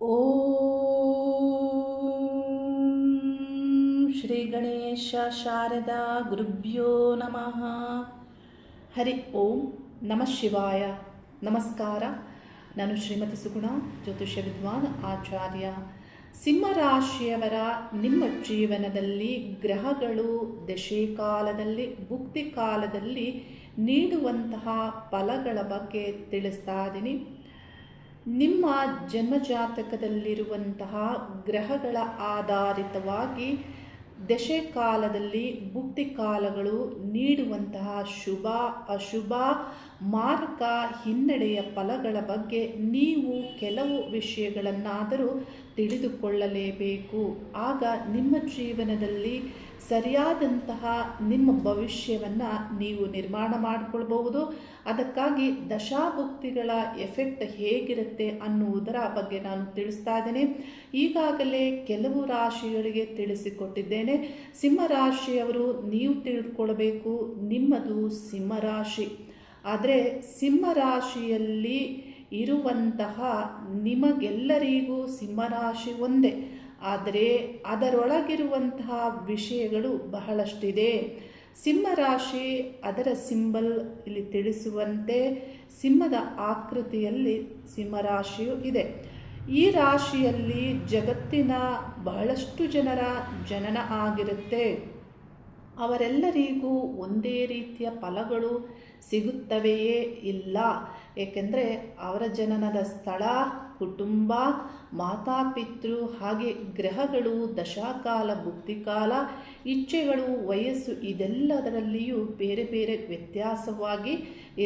ಓಂ ಶ್ರೀ ಗಣೇಶ ಶಾರದಾ ಗುರುಭ್ಯೋ ನಮಃ. ಹರಿ ಓಂ ನಮಃ ಶಿವಾಯ. ನಮಸ್ಕಾರ. ನಾನು ಶ್ರೀಮತಿ ಸುಗುಣ, ಜ್ಯೋತಿಷ್ಯ ವಿದ್ವಾನ್ ಆಚಾರ್ಯ. ಸಿಂಹರಾಶಿಯವರ ನಿಮ್ಮ ಜೀವನದಲ್ಲಿ ಗ್ರಹಗಳು ದಶೆಕಾಲದಲ್ಲಿ ಭುಕ್ತಿ ಕಾಲದಲ್ಲಿ ನೀಡುವಂತಹ ಫಲಗಳ ಬಗ್ಗೆ ತಿಳಿಸ್ತಾ ಇದ್ದೀನಿ. ನಿಮ್ಮ ಜನ್ಮಜಾತಕದಲ್ಲಿರುವಂತಹ ಗ್ರಹಗಳ ಆಧಾರಿತವಾಗಿ ದಶೆಕಾಲದಲ್ಲಿ ಭುಕ್ತಿ ಕಾಲಗಳು ನೀಡುವಂತಹ ಶುಭ ಅಶುಭ ಮಾರಕ ಹಿನ್ನಡೆಯ ಫಲಗಳ ಬಗ್ಗೆ ನೀವು ಕೆಲವು ವಿಷಯಗಳನ್ನಾದರೂ ತಿಳಿದುಕೊಳ್ಳಲೇಬೇಕು. ಆಗ ನಿಮ್ಮ ಜೀವನದಲ್ಲಿ ಸರಿಯಾದಂತಹ ನಿಮ್ಮ ಭವಿಷ್ಯವನ್ನು ನೀವು ನಿರ್ಮಾಣ ಮಾಡಿಕೊಳ್ಬಹುದು. ಅದಕ್ಕಾಗಿ ದಶಾಭುಕ್ತಿಗಳ ಎಫೆಕ್ಟ್ ಹೇಗಿರುತ್ತೆ ಅನ್ನುವುದರ ಬಗ್ಗೆ ನಾನು ತಿಳಿಸ್ತಾ ಇದ್ದೇನೆ. ಈಗಾಗಲೇ ಕೆಲವು ರಾಶಿಗಳಿಗೆ ತಿಳಿಸಿಕೊಟ್ಟಿದ್ದೇನೆ. ಸಿಂಹರಾಶಿಯವರು ನೀವು ತಿಳಿದುಕೊಳ್ಬೇಕು, ನಿಮ್ಮದು ಸಿಂಹರಾಶಿ. ಆದರೆ ಸಿಂಹರಾಶಿಯಲ್ಲಿ ಇರುವಂತಹ ನಿಮಗೆಲ್ಲರಿಗೂ ಸಿಂಹರಾಶಿ ಒಂದೇ, ಆದರೆ ಅದರೊಳಗಿರುವಂತಹ ವಿಷಯಗಳು ಬಹಳಷ್ಟಿದೆ. ಸಿಂಹರಾಶಿ ಅದರ ಸಿಂಬಲ್ ಇಲ್ಲಿ ತಿಳಿಸುವಂತೆ ಸಿಂಹದ ಆಕೃತಿಯಲ್ಲಿ ಸಿಂಹರಾಶಿಯು ಇದೆ. ಈ ರಾಶಿಯಲ್ಲಿ ಜಗತ್ತಿನ ಬಹಳಷ್ಟು ಜನರ ಜನನ ಆಗಿರುತ್ತೆ. ಅವರೆಲ್ಲರಿಗೂ ಒಂದೇ ರೀತಿಯ ಫಲಗಳು ಸಿಗುತ್ತವೆಯೇ? ಇಲ್ಲ. ಏಕೆಂದರೆ ಅವರ ಜನನದ ಸ್ಥಳ, ಕುಟುಂಬ, ಮಾತಾಪಿತೃ ಹಾಗೆ ಗ್ರಹಗಳು, ದಶಾಕಾಲ, ಭುಕ್ತಿಕಾಲ, ಇಚ್ಛೆಗಳು, ವಯಸ್ಸು ಇದೆಲ್ಲದರಲ್ಲಿಯೂ ಬೇರೆ ಬೇರೆ ವ್ಯತ್ಯಾಸವಾಗಿ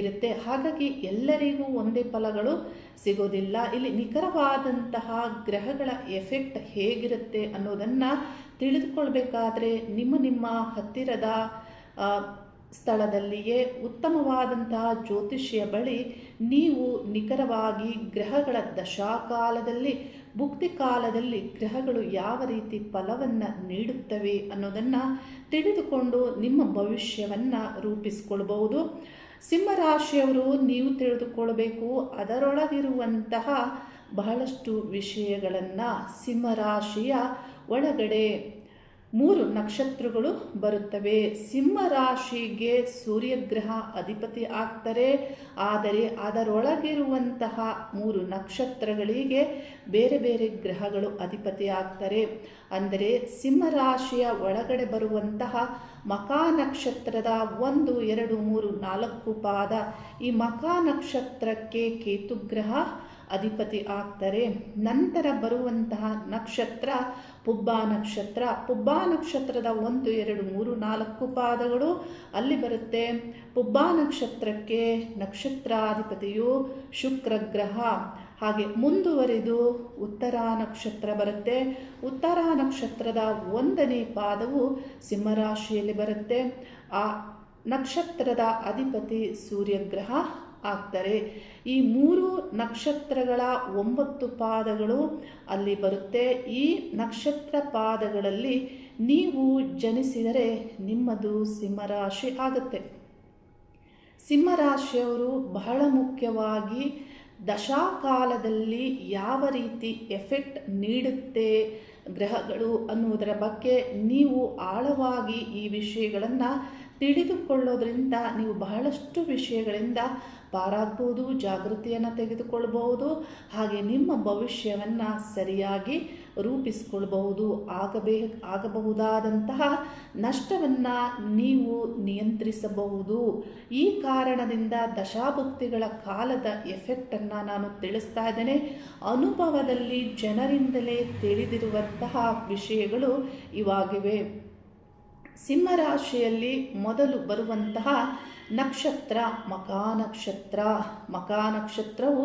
ಇರುತ್ತೆ. ಹಾಗಾಗಿ ಎಲ್ಲರಿಗೂ ಒಂದೇ ಫಲಗಳು ಸಿಗೋದಿಲ್ಲ. ಇಲ್ಲಿ ನಿಖರವಾದಂತಹ ಗ್ರಹಗಳ ಎಫೆಕ್ಟ್ ಹೇಗಿರುತ್ತೆ ಅನ್ನೋದನ್ನು ತಿಳಿದುಕೊಳ್ಬೇಕಾದ್ರೆ ನಿಮ್ಮ ಹತ್ತಿರದ ಸ್ಥಳದಲ್ಲಿಯೇ ಉತ್ತಮವಾದಂತಹ ಜ್ಯೋತಿಷ್ಯ ಬಳಿ ನೀವು ನಿಖರವಾಗಿ ಗ್ರಹಗಳ ದಶಾಕಾಲದಲ್ಲಿ ಭುಕ್ತಿ ಕಾಲದಲ್ಲಿ ಗ್ರಹಗಳು ಯಾವ ರೀತಿ ಫಲವನ್ನು ನೀಡುತ್ತವೆ ಅನ್ನೋದನ್ನು ತಿಳಿದುಕೊಂಡು ನಿಮ್ಮ ಭವಿಷ್ಯವನ್ನು ರೂಪಿಸಿಕೊಳ್ಬಹುದು. ಸಿಂಹರಾಶಿಯವರು ನೀವು ತಿಳಿದುಕೊಳ್ಬೇಕು ಅದರೊಳಗಿರುವಂತಹ ಬಹಳಷ್ಟು ವಿಷಯಗಳನ್ನು. ಸಿಂಹರಾಶಿಯ ಒಳಗಡೆ 3 ನಕ್ಷತ್ರಗಳು ಬರುತ್ತವೆ. ಸಿಂಹರಾಶಿಗೆ ಸೂರ್ಯಗ್ರಹ ಅಧಿಪತಿ ಆಗ್ತಾರೆ. ಆದರೆ ಅದರೊಳಗಿರುವಂತಹ 3 ನಕ್ಷತ್ರಗಳಿಗೆ ಬೇರೆ ಬೇರೆ ಗ್ರಹಗಳು ಅಧಿಪತಿ ಆಗ್ತಾರೆ. ಅಂದರೆ ಸಿಂಹರಾಶಿಯ ಒಳಗಡೆ ಬರುವಂತಹ ಮಖಾ ನಕ್ಷತ್ರದ 1, 2, 3, 4 ಪಾದ, ಈ ಮಖಾ ನಕ್ಷತ್ರಕ್ಕೆ ಕೇತುಗ್ರಹ ಅಧಿಪತಿ ಆಗ್ತಾರೆ. ನಂತರ ಬರುವಂತಹ ನಕ್ಷತ್ರ ಪುಬ್ಬಾ ನಕ್ಷತ್ರ. ಪುಬ್ಬಾ ನಕ್ಷತ್ರದ 1, 2, 3, 4 ಪಾದಗಳು ಅಲ್ಲಿ ಬರುತ್ತೆ. ಪುಬ್ಬಾ ನಕ್ಷತ್ರಕ್ಕೆ ನಕ್ಷತ್ರಾಧಿಪತಿಯು ಶುಕ್ರಗ್ರಹ. ಹಾಗೆ ಮುಂದುವರಿದು ಉತ್ತರ ನಕ್ಷತ್ರ ಬರುತ್ತೆ. ಉತ್ತರ ನಕ್ಷತ್ರದ 1ನೇ ಪಾದವು ಸಿಂಹರಾಶಿಯಲ್ಲಿ ಬರುತ್ತೆ. ಆ ನಕ್ಷತ್ರದ ಅಧಿಪತಿ ಸೂರ್ಯಗ್ರಹ ಆಗ್ತಾರೆ. ಈ 3 ನಕ್ಷತ್ರಗಳ 9 ಪಾದಗಳು ಅಲ್ಲಿ ಬರುತ್ತೆ. ಈ ನಕ್ಷತ್ರ ಪಾದಗಳಲ್ಲಿ ನೀವು ಜನಿಸಿದರೆ ನಿಮ್ಮದು ಸಿಂಹರಾಶಿ ಆಗುತ್ತೆ. ಸಿಂಹರಾಶಿಯವರು ಬಹಳ ಮುಖ್ಯವಾಗಿ ದಶಾಕಾಲದಲ್ಲಿ ಯಾವ ರೀತಿ ಎಫೆಕ್ಟ್ ನೀಡುತ್ತೆ ಗ್ರಹಗಳು ಅನ್ನುವುದರ ಬಗ್ಗೆ ನೀವು ಆಳವಾಗಿ ಈ ವಿಷಯಗಳನ್ನು ತಿಳಿದುಕೊಳ್ಳೋದ್ರಿಂದ ನೀವು ಬಹಳಷ್ಟು ವಿಷಯಗಳಿಂದ ಪಾರಾಗ್ಬೋದು, ಜಾಗೃತಿಯನ್ನು ತೆಗೆದುಕೊಳ್ಬಹುದು. ಹಾಗೆ ನಿಮ್ಮ ಭವಿಷ್ಯವನ್ನು ಸರಿಯಾಗಿ ರೂಪಿಸಿಕೊಳ್ಬಹುದು. ಆಗಬಹುದಾದಂತಹ ನಷ್ಟವನ್ನು ನೀವು ನಿಯಂತ್ರಿಸಬಹುದು. ಈ ಕಾರಣದಿಂದ ದಶಾಭುಕ್ತಿಗಳ ಕಾಲದ ಎಫೆಕ್ಟನ್ನು ನಾನು ತಿಳಿಸ್ತಾ ಇದ್ದೇನೆ. ಅನುಭವದಲ್ಲಿ ಜನರಿಂದಲೇ ತಿಳಿದಿರುವಂತಹ ವಿಷಯಗಳು ಇವಾಗಿವೆ. ಸಿಂಹರಾಶಿಯಲ್ಲಿ ಮೊದಲು ಬರುವಂತಹ ನಕ್ಷತ್ರ ಮಖಾ ನಕ್ಷತ್ರ. ಮಖಾ ನಕ್ಷತ್ರವು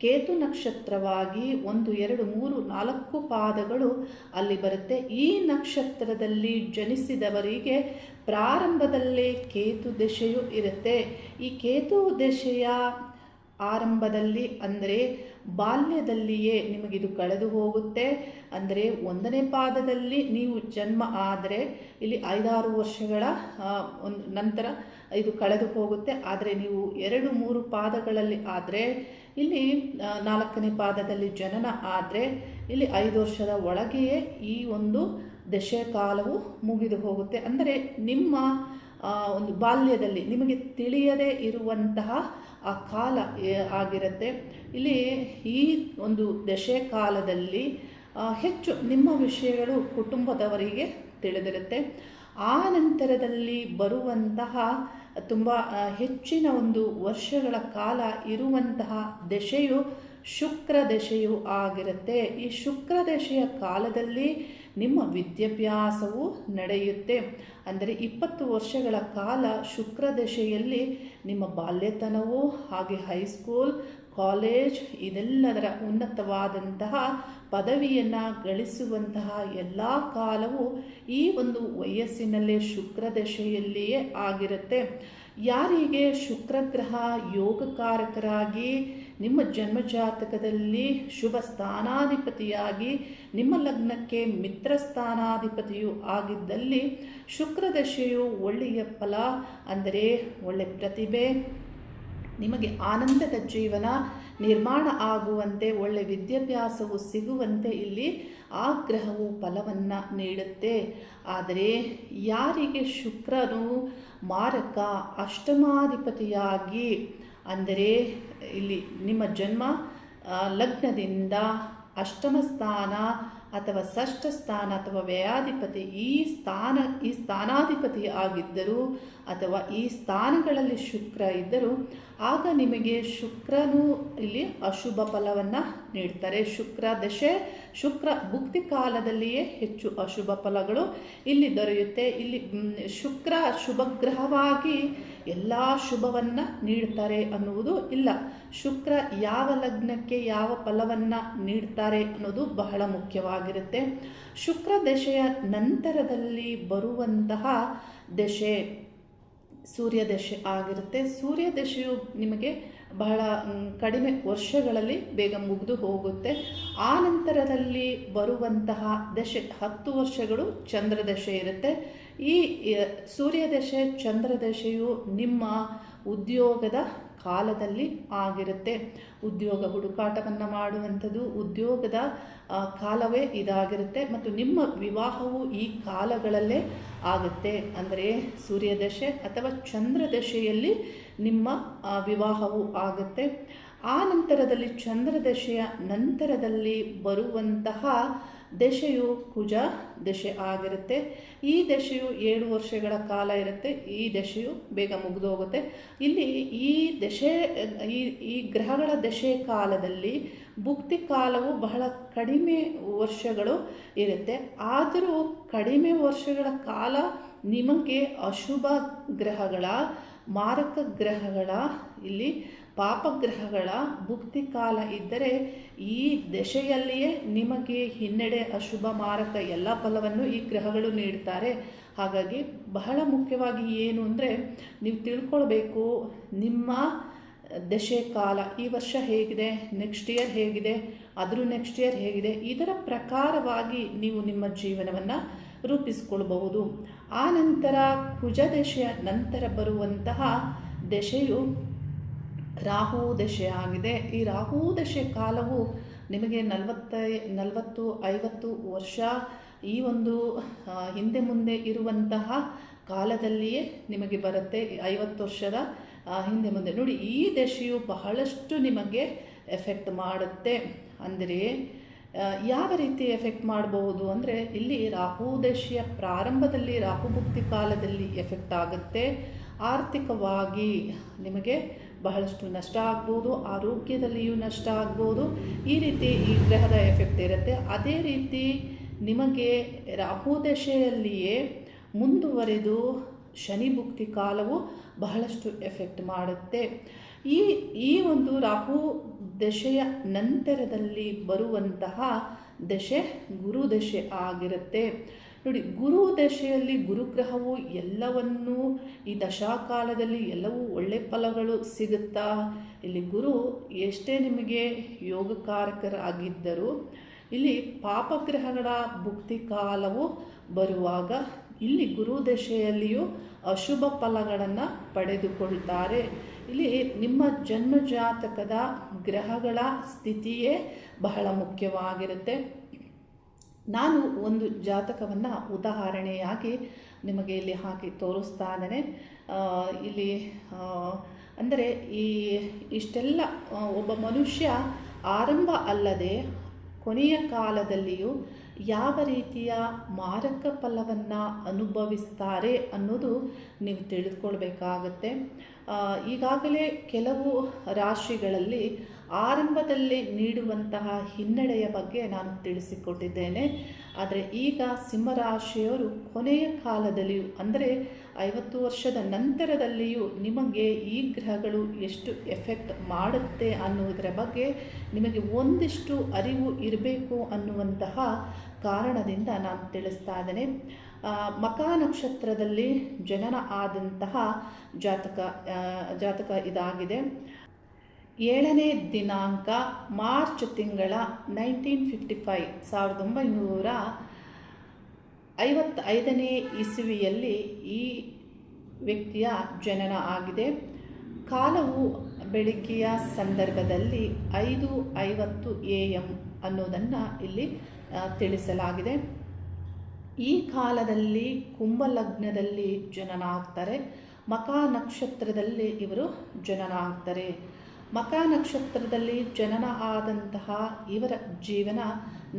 ಕೇತು ನಕ್ಷತ್ರವಾಗಿ 1, 2, 3, 4 ಪಾದಗಳು ಅಲ್ಲಿ ಬರುತ್ತೆ. ಈ ನಕ್ಷತ್ರದಲ್ಲಿ ಜನಿಸಿದವರಿಗೆ ಪ್ರಾರಂಭದಲ್ಲೇ ಕೇತು ದಶೆಯು ಇರುತ್ತೆ. ಈ ಕೇತು ದಶೆಯ ಆರಂಭದಲ್ಲಿ ಅಂದರೆ ಬಾಲ್ಯದಲ್ಲಿಯೇ ನಿಮಗಿದು ಕಳೆದು ಹೋಗುತ್ತೆ. ಅಂದರೆ 1ನೇ ಪಾದದಲ್ಲಿ ನೀವು ಜನ್ಮ ಆದರೆ ಇಲ್ಲಿ 5-6 ವರ್ಷಗಳ ನಂತರ ಇದು ಕಳೆದು ಹೋಗುತ್ತೆ. ಆದರೆ ನೀವು 2-3 ಪಾದಗಳಲ್ಲಿ ಆದರೆ, ಇಲ್ಲಿ 4ನೇ ಪಾದದಲ್ಲಿ ಜನನ ಆದರೆ ಇಲ್ಲಿ 5 ವರ್ಷದ ಒಳಗೆಯೇ ಈ ಒಂದು ದಶೆ ಕಾಲವು ಮುಗಿದು ಹೋಗುತ್ತೆ. ಅಂದರೆ ನಿಮ್ಮ ಒಂದು ಬಾಲ್ಯದಲ್ಲಿ ನಿಮಗೆ ತಿಳಿಯದೇ ಇರುವಂತಹ ಆ ಕಾಲ ಆಗಿರುತ್ತೆ. ಇಲ್ಲಿ ಈ ಒಂದು ದಶೆ ಕಾಲದಲ್ಲಿ ಹೆಚ್ಚು ನಿಮ್ಮ ವಿಷಯಗಳು ಕುಟುಂಬದವರಿಗೆ ತಿಳಿದಿರುತ್ತೆ. ಆ ನಂತರದಲ್ಲಿ ಬರುವಂತಹ ತುಂಬ ಹೆಚ್ಚಿನ ಒಂದು ವರ್ಷಗಳ ಕಾಲ ಇರುವಂತಹ ದಶೆಯು ಶುಕ್ರ ದಶೆಯು ಆಗಿರುತ್ತೆ. ಈ ಶುಕ್ರ ದಶೆಯ ಕಾಲದಲ್ಲಿ ನಿಮ್ಮ ವಿದ್ಯಾಭ್ಯಾಸವು ನಡೆಯುತ್ತೆ. ಅಂದರೆ 20 ವರ್ಷಗಳ ಕಾಲ ಶುಕ್ರ ದಶೆಯಲ್ಲಿ ನಿಮ್ಮ ಬಾಲ್ಯತನವು, ಹಾಗೆ ಹೈಸ್ಕೂಲ್, ಕಾಲೇಜ್ ಇದೆಲ್ಲದರ ಉನ್ನತವಾದಂತಹ ಪದವಿಯನ್ನು ಗಳಿಸುವಂತಹ ಎಲ್ಲ ಕಾಲವು ಈ ಒಂದು ವಯಸ್ಸಿನಲ್ಲೇ ಶುಕ್ರ ದಶೆಯಲ್ಲಿಯೇ ಆಗಿರುತ್ತೆ. ಯಾರಿಗೆ ಶುಕ್ರಗ್ರಹ ಯೋಗಕಾರಕರಾಗಿ ನಿಮ್ಮ ಜನ್ಮಜಾತಕದಲ್ಲಿ ಶುಭ ಸ್ಥಾನಾಧಿಪತಿಯಾಗಿ ನಿಮ್ಮ ಲಗ್ನಕ್ಕೆ ಮಿತ್ರ ಸ್ಥಾನಾಧಿಪತಿಯು ಆಗಿದ್ದಲ್ಲಿ ಶುಕ್ರದಶೆಯು ಒಳ್ಳೆಯ ಫಲ, ಅಂದರೆ ಒಳ್ಳೆಯ ಪ್ರತಿಭೆ, ನಿಮಗೆ ಆನಂದದ ಜೀವನ ನಿರ್ಮಾಣ ಆಗುವಂತೆ, ಒಳ್ಳೆ ವಿದ್ಯಾಭ್ಯಾಸವು ಸಿಗುವಂತೆ ಇಲ್ಲಿ ಆ ಗ್ರಹವು ಫಲವನ್ನು ನೀಡುತ್ತೆ. ಆದರೆ ಯಾರಿಗೆ ಶುಕ್ರನು ಮಾರಕ ಅಷ್ಟಮಾಧಿಪತಿಯಾಗಿ, ಅಂದರೆ ಇಲ್ಲಿ ನಿಮ್ಮ ಜನ್ಮ ಲಗ್ನದಿಂದ ಅಷ್ಟಮ ಸ್ಥಾನ ಅಥವಾ ಷಷ್ಠ ಸ್ಥಾನ ಅಥವಾ ವ್ಯಯಾಧಿಪತಿ ಈ ಸ್ಥಾನಾಧಿಪತಿ ಆಗಿದ್ದರು ಅಥವಾ ಈ ಸ್ಥಾನಗಳಲ್ಲಿ ಶುಕ್ರ ಇದ್ದರು, ಆಗ ನಿಮಗೆ ಶುಕ್ರನು ಇಲ್ಲಿ ಅಶುಭ ಫಲವನ್ನು ನೀಡ್ತಾರೆ. ಶುಕ್ರ ದಶೆ, ಶುಕ್ರ ಭುಕ್ತಿ ಕಾಲದಲ್ಲಿಯೇ ಹೆಚ್ಚು ಅಶುಭ ಫಲಗಳು ಇಲ್ಲಿ ದೊರೆಯುತ್ತೆ. ಇಲ್ಲಿ ಶುಕ್ರ ಶುಭಗ್ರಹವಾಗಿ ಎಲ್ಲ ಶುಭವನ್ನು ನೀಡ್ತಾರೆ ಅನ್ನುವುದು ಇಲ್ಲ. ಶುಕ್ರ ಯಾವ ಲಗ್ನಕ್ಕೆ ಯಾವ ಫಲವನ್ನು ನೀಡ್ತಾರೆ ಅನ್ನೋದು ಬಹಳ ಮುಖ್ಯವಾಗಿರುತ್ತೆ. ಶುಕ್ರ ದಶೆಯ ನಂತರದಲ್ಲಿ ಬರುವಂತಹ ದಶೆ ಸೂರ್ಯ ದಶೆ ಆಗಿರುತ್ತೆ. ಸೂರ್ಯ ದಶೆಯು ನಿಮಗೆ ಬಹಳ ಕಡಿಮೆ ವರ್ಷಗಳಲ್ಲಿ ಬೇಗ ಮುಗಿದು ಹೋಗುತ್ತೆ. ಆ ನಂತರದಲ್ಲಿ ಬರುವಂತಹ ದಶೆ 10 ವರ್ಷಗಳು ಚಂದ್ರ ದಶೆ ಇರುತ್ತೆ. ಈ ಸೂರ್ಯ ದಶೆ ಚಂದ್ರ ದಶೆಯು ನಿಮ್ಮ ಉದ್ಯೋಗದ ಕಾಲದಲ್ಲಿ ಆಗಿರುತ್ತೆ. ಉದ್ಯೋಗ ಹುಡುಕಾಟವನ್ನು ಮಾಡುವಂಥದ್ದು ಉದ್ಯೋಗದ ಕಾಲವೇ ಇದಾಗಿರುತ್ತೆ. ಮತ್ತು ನಿಮ್ಮ ವಿವಾಹವು ಈ ಕಾಲಗಳಲ್ಲೇ ಆಗುತ್ತೆ. ಅಂದರೆ ಸೂರ್ಯದಶೆ ಅಥವಾ ಚಂದ್ರದಶೆಯಲ್ಲಿ ನಿಮ್ಮ ವಿವಾಹವು ಆಗುತ್ತೆ. ಆ ನಂತರದಲ್ಲಿ ಚಂದ್ರದಶೆಯ ನಂತರದಲ್ಲಿ ಬರುವಂತಹ ದಶೆಯು ಕುಜ ದಶೆ ಆಗಿರುತ್ತೆ. ಈ ದಶೆಯು 7 ವರ್ಷಗಳ ಕಾಲ ಇರುತ್ತೆ. ಈ ದಶೆಯು ಬೇಗ ಮುಗಿದು ಹೋಗುತ್ತೆ. ಇಲ್ಲಿ ಈ ದಶೆ ಈ ಗ್ರಹಗಳ ದಶೆ ಕಾಲದಲ್ಲಿ ಭುಕ್ತಿ ಕಾಲವು ಬಹಳ ಕಡಿಮೆ ವರ್ಷಗಳು ಇರುತ್ತೆ. ಆದರೂ ಕಡಿಮೆ ವರ್ಷಗಳ ಕಾಲ ನಿಮಗೆ ಅಶುಭ ಗ್ರಹಗಳ, ಮಾರಕ ಗ್ರಹಗಳ, ಇಲ್ಲಿ ಪಾಪಗ್ರಹಗಳ ಭುಕ್ತಿ ಕಾಲ ಇದ್ದರೆ ಈ ದಶೆಯಲ್ಲಿಯೇ ನಿಮಗೆ ಹಿನ್ನಡೆ, ಅಶುಭ, ಮಾರಕ ಎಲ್ಲ ಫಲವನ್ನು ಈ ಗ್ರಹಗಳು ನೀಡ್ತಾರೆ. ಹಾಗಾಗಿ ಬಹಳ ಮುಖ್ಯವಾಗಿ ಏನು ಅಂದರೆ ನೀವು ತಿಳ್ಕೊಳ್ಬೇಕು, ನಿಮ್ಮ ದಶೆ ಕಾಲ ಈ ವರ್ಷ ಹೇಗಿದೆ, ನೆಕ್ಸ್ಟ್ ಇಯರ್ ಹೇಗಿದೆ, ಅದ್ರ ನೆಕ್ಸ್ಟ್ ಇಯರ್ ಹೇಗಿದೆ, ಇದರ ಪ್ರಕಾರವಾಗಿ ನೀವು ನಿಮ್ಮ ಜೀವನವನ್ನು ರೂಪಿಸಿಕೊಳ್ಬಹುದು. ಆ ನಂತರ ಕುಜ ದಶೆಯ ನಂತರ ಬರುವಂತಹ ದಶೆಯು ರಾಹು ದಶೆ ಆಗಿದೆ. ಈ ರಾಹು ದಶೆ ಕಾಲವು ನಿಮಗೆ 40-50 ವರ್ಷ ಈ ಒಂದು ಹಿಂದೆ ಮುಂದೆ ಇರುವಂತಹ ಕಾಲದಲ್ಲಿಯೇ ನಿಮಗೆ ಬರುತ್ತೆ. 50 ವರ್ಷದ ಹಿಂದೆ ಮುಂದೆ ನೋಡಿ, ಈ ದಶೆಯು ಬಹಳಷ್ಟು ನಿಮಗೆ ಎಫೆಕ್ಟ್ ಮಾಡುತ್ತೆ. ಅಂದರೆ ಯಾವ ರೀತಿ ಎಫೆಕ್ಟ್ ಮಾಡಬಹುದು ಅಂದರೆ, ಇಲ್ಲಿ ರಾಹು ದಶೆಯ ಪ್ರಾರಂಭದಲ್ಲಿ ರಾಹು ಭುಕ್ತಿ ಕಾಲದಲ್ಲಿ ಎಫೆಕ್ಟ್ ಆಗುತ್ತೆ. ಆರ್ಥಿಕವಾಗಿ ನಿಮಗೆ ಬಹಳಷ್ಟು ನಷ್ಟ ಆಗ್ಬೋದು, ಆರೋಗ್ಯದಲ್ಲಿಯೂ ನಷ್ಟ ಆಗ್ಬೋದು. ಈ ರೀತಿ ಈ ಗ್ರಹದ ಎಫೆಕ್ಟ್ ಇರುತ್ತೆ. ಅದೇ ರೀತಿ ನಿಮಗೆ ರಾಹು ದಶೆಯಲ್ಲಿಯೇ ಮುಂದುವರೆದು ಶನಿ ಭುಕ್ತಿ ಕಾಲವು ಬಹಳಷ್ಟು ಎಫೆಕ್ಟ್ ಮಾಡುತ್ತೆ. ಈ ಒಂದು ರಾಹು ದಶೆಯ ನಂತರದಲ್ಲಿ ಬರುವಂತಹ ದಶೆ ಗುರು ದಶೆ ಆಗಿರುತ್ತೆ. ನೋಡಿ, ಗುರು ದಶೆಯಲ್ಲಿ ಗುರುಗ್ರಹವು ಎಲ್ಲವನ್ನೂ ಈ ದಶಾಕಾಲದಲ್ಲಿ ಎಲ್ಲವೂ ಒಳ್ಳೆ ಫಲಗಳು ಸಿಗುತ್ತಾ. ಇಲ್ಲಿ ಗುರು ಎಷ್ಟೇ ನಿಮಗೆ ಯೋಗಕಾರಕರಾಗಿದ್ದರೂ ಇಲ್ಲಿ ಪಾಪಗ್ರಹಗಳ ಭುಕ್ತಿ ಕಾಲವು ಬರುವಾಗ ಇಲ್ಲಿ ಗುರು ದಶೆಯಲ್ಲಿಯೂ ಅಶುಭ ಫಲಗಳನ್ನು ಪಡೆದುಕೊಳ್ತಾರೆ. ಇಲ್ಲಿ ನಿಮ್ಮ ಜನ್ಮಜಾತಕದ ಗ್ರಹಗಳ ಸ್ಥಿತಿಯೇ ಬಹಳ ಮುಖ್ಯವಾಗಿರುತ್ತೆ. ನಾನು ಒಂದು ಜಾತಕವನ್ನು ಉದಾಹರಣೆಯಾಗಿ ನಿಮಗೆ ಇಲ್ಲಿ ಹಾಕಿ ತೋರಿಸ್ತಾ ಇದ್ದೇನೆ. ಇಲ್ಲಿ ಅಂದರೆ ಇಷ್ಟೆಲ್ಲ ಒಬ್ಬ ಮನುಷ್ಯ ಆರಂಭ ಅಲ್ಲದೆ ಕೊನೆಯ ಕಾಲದಲ್ಲಿಯೂ ಯಾವ ರೀತಿಯ ಮಾರಕ ಫಲವನ್ನು ಅನುಭವಿಸ್ತಾರೆ ಅನ್ನೋದು ನೀವು ತಿಳಿದುಕೊಳ್ಬೇಕಾಗತ್ತೆ. ಈಗಾಗಲೇ ಕೆಲವು ರಾಶಿಗಳಲ್ಲಿ ಆರಂಭದಲ್ಲಿ ನೀಡುವಂತಹ ಹಿನ್ನಡೆಯ ಬಗ್ಗೆ ನಾನು ತಿಳಿಸಿಕೊಟ್ಟಿದ್ದೇನೆ. ಆದರೆ ಈಗ ಸಿಂಹರಾಶಿಯವರು ಕೊನೆಯ ಕಾಲದಲ್ಲಿಯೂ ಅಂದರೆ 50 ವರ್ಷದ ನಂತರದಲ್ಲಿಯೂ ನಿಮಗೆ ಈ ಗ್ರಹಗಳು ಎಷ್ಟು ಎಫೆಕ್ಟ್ ಮಾಡುತ್ತೆ ಅನ್ನುವುದರ ಬಗ್ಗೆ ನಿಮಗೆ ಒಂದಿಷ್ಟು ಅರಿವು ಇರಬೇಕು ಅನ್ನುವಂತಹ ಕಾರಣದಿಂದ ನಾನು ತಿಳಿಸ್ತಾ ಇದ್ದೇನೆ. ಮಖ ನಕ್ಷತ್ರದಲ್ಲಿ ಜನನ ಆದಂತಹ ಜಾತಕ ಇದಾಗಿದೆ. 7ನೇ ದಿನಾಂಕ ಮಾರ್ಚ್ ತಿಂಗಳ 1955 ಇಸವಿಯಲ್ಲಿ ಈ ವ್ಯಕ್ತಿಯ ಜನನ ಆಗಿದೆ. ಕಾಲವು ಬೆಳಿಗ್ಗೆಯ ಸಂದರ್ಭದಲ್ಲಿ 5:50 AM ಅನ್ನೋದನ್ನು ಇಲ್ಲಿ ತಿಳಿಸಲಾಗಿದೆ. ಈ ಕಾಲದಲ್ಲಿ ಕುಂಭ ಲಗ್ನದಲ್ಲಿ ಜನನ ಆಗ್ತಾರೆ. ಮಖ ನಕ್ಷತ್ರದಲ್ಲಿ ಇವರು ಜನನ ಆಗ್ತಾರೆ. ಮಖ ನಕ್ಷತ್ರದಲ್ಲಿ ಜನನ ಆದಂತಹ ಇವರ ಜೀವನ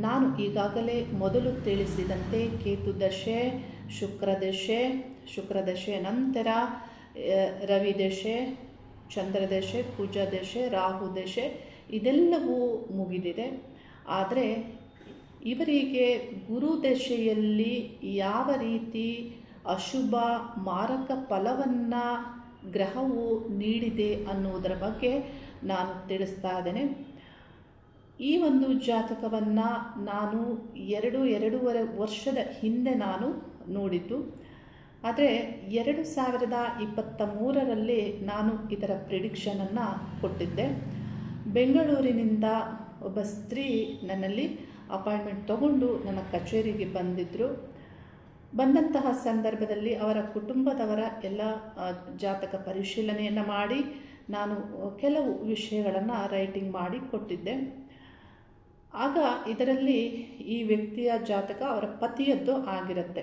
ನಾನು ಈಗಾಗಲೇ ಮೊದಲು ತಿಳಿಸಿದಂತೆ ಕೇತು ದಶೆ, ಶುಕ್ರ ದಶೆ ನಂತರ ರವಿ ದಶೆ, ಚಂದ್ರ ದಶೆ, ಕುಜ ದಶೆ, ರಾಹು ದಶೆ ಇದೆಲ್ಲವೂ ಮುಗಿದಿದೆ. ಆದರೆ ಇವರಿಗೆ ಗುರು ದಶೆಯಲ್ಲಿ ಯಾವ ರೀತಿ ಅಶುಭ ಮಾರಕ ಫಲವನ್ನು ಗ್ರಹವು ನೀಡಿದೆ ಅನ್ನುವುದರ ಬಗ್ಗೆ ನಾನು ತಿಳಿಸ್ತಾ ಇದ್ದೇನೆ. ಈ ಒಂದು ಜಾತಕವನ್ನು ನಾನು 2.5 ವರ್ಷದ ಹಿಂದೆ ನಾನು ನೋಡಿದ್ದು. ಆದರೆ 2023ರಲ್ಲಿ ನಾನು ಇದರ ಪ್ರಿಡಿಕ್ಷನನ್ನು ಕೊಟ್ಟಿದ್ದೆ. ಬೆಂಗಳೂರಿನಿಂದ ಒಬ್ಬ ಸ್ತ್ರೀ ನನ್ನಲ್ಲಿ ಅಪಾಯಿಂಟ್ಮೆಂಟ್ ತಗೊಂಡು ನನ್ನ ಕಚೇರಿಗೆ ಬಂದಂತಹ ಸಂದರ್ಭದಲ್ಲಿ ಅವರ ಕುಟುಂಬದವರ ಎಲ್ಲ ಜಾತಕ ಪರಿಶೀಲನೆಯನ್ನು ಮಾಡಿ ನಾನು ಕೆಲವು ವಿಷಯಗಳನ್ನು ರೈಟಿಂಗ್ ಮಾಡಿ ಕೊಟ್ಟಿದ್ದೆ. ಆಗ ಇದರಲ್ಲಿ ಈ ವ್ಯಕ್ತಿಯ ಜಾತಕ ಅವರ ಪತಿಯದ್ದು ಆಗಿರುತ್ತೆ.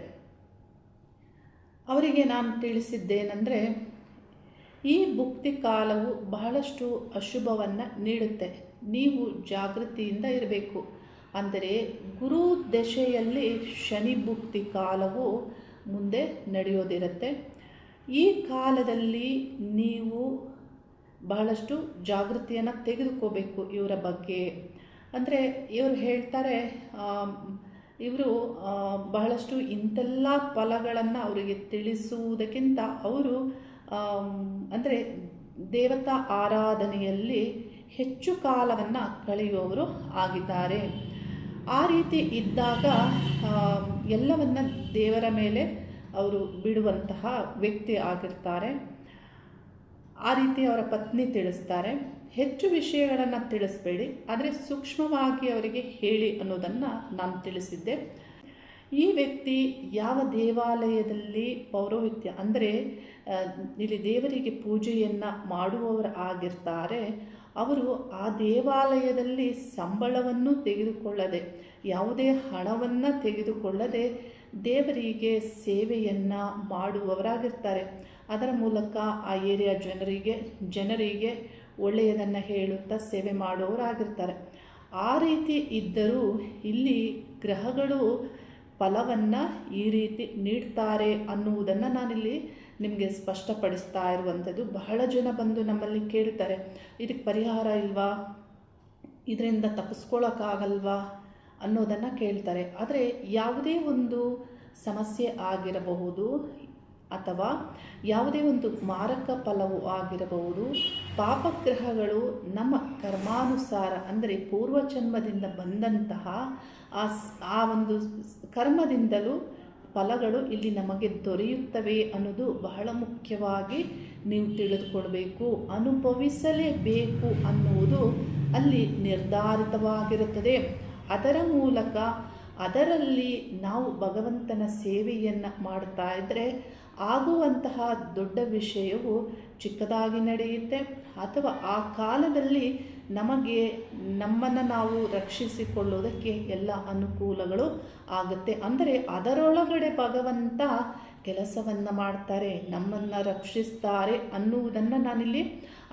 ಅವರಿಗೆ ನಾನು ತಿಳಿಸಿದ್ದೇನೆಂದರೆ, ಈ ಭುಕ್ತಿ ಕಾಲವು ಬಹಳಷ್ಟು ಅಶುಭವನ್ನು ನೀಡುತ್ತೆ, ನೀವು ಜಾಗೃತಿಯಿಂದ ಇರಬೇಕು. ಅಂದರೆ ಗುರು ದಶೆಯಲ್ಲಿ ಶನಿ ಭುಕ್ತಿ ಕಾಲವು ಮುಂದೆ ನಡೆಯೋದಿರುತ್ತೆ. ಈ ಕಾಲದಲ್ಲಿ ನೀವು ಬಹಳಷ್ಟು ಜಾಗೃತಿಯನ್ನು ತೆಗೆದುಕೋಬೇಕು ಇವರ ಬಗ್ಗೆ. ಅಂದರೆ ಇವರು ಹೇಳ್ತಾರೆ, ಇವರು ಬಹಳಷ್ಟು ಇಂತೆಲ್ಲ ಫಲಗಳನ್ನು ಅವರಿಗೆ ತಿಳಿಸುವುದಕ್ಕಿಂತ ಅವರು ಅಂದರೆ ದೇವತಾ ಆರಾಧನೆಯಲ್ಲಿ ಹೆಚ್ಚು ಕಾಲವನ್ನು ಕಳೆಯುವವರು ಆಗಿದ್ದಾರೆ. ಆ ರೀತಿ ಇದ್ದಾಗ ಎಲ್ಲವನ್ನು ದೇವರ ಮೇಲೆ ಅವರು ಬಿಡುವಂತಹ ವ್ಯಕ್ತಿ ಆಗಿರ್ತಾರೆ. ಆ ರೀತಿ ಅವರ ಪತ್ನಿ ತಿಳಿಸ್ತಾರೆ, ಹೆಚ್ಚು ವಿಷಯಗಳನ್ನು ತಿಳಿಸ್ಬೇಡಿ, ಆದರೆ ಸೂಕ್ಷ್ಮವಾಗಿ ಅವರಿಗೆ ಹೇಳಿ ಅನ್ನೋದನ್ನು ನಾನು ತಿಳಿಸಿದ್ದೆ. ಈ ವ್ಯಕ್ತಿ ಯಾವ ದೇವಾಲಯದಲ್ಲಿ ಪೌರೋಹಿತ್ಯ ಅಂದರೆ ಇಲ್ಲಿ ದೇವರಿಗೆ ಪೂಜೆಯನ್ನು ಮಾಡುವವರು ಆಗಿರ್ತಾರೆ, ಅವರು ಆ ದೇವಾಲಯದಲ್ಲಿ ಸಂಬಳವನ್ನು ತೆಗೆದುಕೊಳ್ಳದೆ, ಯಾವುದೇ ಹಣವನ್ನು ತೆಗೆದುಕೊಳ್ಳದೆ ದೇವರಿಗೆ ಸೇವೆಯನ್ನು ಮಾಡುವವರಾಗಿರ್ತಾರೆ. ಅದರ ಮೂಲಕ ಆ ಏರಿಯಾ ಜನರಿಗೆ ಒಳ್ಳೆಯದನ್ನು ಹೇಳುತ್ತಾ ಸೇವೆ ಮಾಡುವವರಾಗಿರ್ತಾರೆ. ಆ ರೀತಿ ಇದ್ದರೂ ಇಲ್ಲಿ ಗ್ರಹಗಳು ಫಲವನ್ನು ಈ ರೀತಿ ನೀಡ್ತಾರೆ ಅನ್ನುವುದನ್ನು ನಾನಿಲ್ಲಿ ನಿಮಗೆ ಸ್ಪಷ್ಟಪಡಿಸ್ತಾ ಇರುವಂಥದ್ದು. ಬಹಳ ಜನ ಬಂದು ನಮ್ಮಲ್ಲಿ ಕೇಳ್ತಾರೆ, ಇದಕ್ಕೆ ಪರಿಹಾರ ಇಲ್ವಾ, ಇದರಿಂದ ತಪ್ಪಿಸ್ಕೊಳ್ಳೋಕ್ಕಾಗಲ್ವಾ ಅನ್ನೋದನ್ನು ಕೇಳ್ತಾರೆ. ಆದರೆ ಯಾವುದೇ ಒಂದು ಸಮಸ್ಯೆ ಆಗಿರಬಹುದು ಅಥವಾ ಯಾವುದೇ ಒಂದು ಮಾರಕ ಫಲವು ಆಗಿರಬಹುದು, ಪಾಪಗ್ರಹಗಳು ನಮ್ಮ ಕರ್ಮಾನುಸಾರ ಅಂದರೆ ಪೂರ್ವಜನ್ಮದಿಂದ ಬಂದಂತಹ ಆ ಒಂದು ಕರ್ಮದಿಂದಲೂ ಫಲಗಳು ಇಲ್ಲಿ ನಮಗೆ ದೊರೆಯುತ್ತವೆ ಅನ್ನೋದು ಬಹಳ ಮುಖ್ಯವಾಗಿ ನೀವು ತಿಳಿದುಕೊಳ್ಬೇಕು. ಅನುಭವಿಸಲೇಬೇಕು ಅನ್ನುವುದು ಅಲ್ಲಿ ನಿರ್ಧಾರಿತವಾಗಿರುತ್ತದೆ. ಅದರ ಮೂಲಕ ಅದರಲ್ಲಿ ನಾವು ಭಗವಂತನ ಸೇವೆಯನ್ನು ಮಾಡ್ತಾ ಇದ್ದರೆ ಆಗುವಂತಹ ದೊಡ್ಡ ವಿಷಯವು ಚಿಕ್ಕದಾಗಿ ನಡೆಯುತ್ತೆ, ಅಥವಾ ಆ ಕಾಲದಲ್ಲಿ ನಮಗೆ ನಮ್ಮನ್ನು ನಾವು ರಕ್ಷಿಸಿಕೊಳ್ಳೋದಕ್ಕೆ ಎಲ್ಲ ಅನುಕೂಲಗಳು ಆಗುತ್ತೆ. ಅಂದರೆ ಅದರೊಳಗಡೆ ಭಗವಂತ ಕೆಲಸವನ್ನು ಮಾಡ್ತಾರೆ, ನಮ್ಮನ್ನು ರಕ್ಷಿಸ್ತಾರೆ ಅನ್ನುವುದನ್ನು ನಾನಿಲ್ಲಿ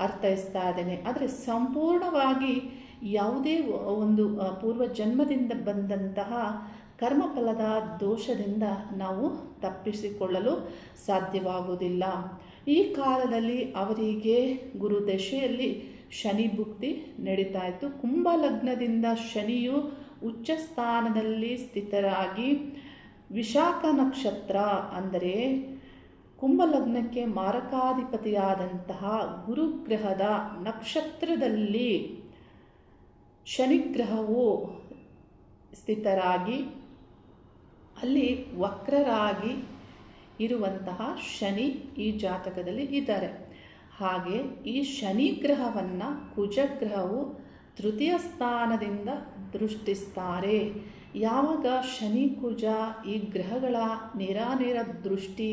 ಅರ್ಥೈಸ್ತಾ ಇದ್ದೇನೆ. ಆದರೆ ಸಂಪೂರ್ಣವಾಗಿ ಯಾವುದೇ ಒಂದು ಪೂರ್ವ ಜನ್ಮದಿಂದ ಬಂದಂತಹ ಕರ್ಮಫಲದ ದೋಷದಿಂದ ನಾವು ತಪ್ಪಿಸಿಕೊಳ್ಳಲು ಸಾಧ್ಯವಾಗುವುದಿಲ್ಲ. ಈ ಕಾಲದಲ್ಲಿ ಅವರಿಗೆ ಗುರುದಶೆಯಲ್ಲಿ ಶನಿ ಭುಕ್ತಿ ನಡೀತಾ ಇತ್ತು. ಕುಂಭ ಲಗ್ನದಿಂದ ಶನಿಯು ಉಚ್ಚ ಸ್ಥಾನದಲ್ಲಿ ಸ್ಥಿತರಾಗಿ ವಿಶಾಖ ನಕ್ಷತ್ರ ಅಂದರೆ ಕುಂಭ ಲಗ್ನಕ್ಕೆ ಮಾರಕಾಧಿಪತಿಯಾದಂತಹ ಗುರುಗ್ರಹದ ನಕ್ಷತ್ರದಲ್ಲಿ ಶನಿಗ್ರಹವು ಸ್ಥಿತರಾಗಿ ಅಲ್ಲಿ ವಕ್ರರಾಗಿ ಇರುವಂತಹ ಶನಿ ಈ ಜಾತಕದಲ್ಲಿ ಇದ್ದಾರೆ. ಹಾಗೆ ಈ ಶನಿ ಗ್ರಹವನ್ನು ಕುಜಗ್ರಹವು ತೃತೀಯ ಸ್ಥಾನದಿಂದ ದೃಷ್ಟಿಸ್ತಾರೆ. ಯಾವಾಗ ಶನಿ ಕುಜ ಈ ಗ್ರಹಗಳ ನೇರಾನೇರ ದೃಷ್ಟಿ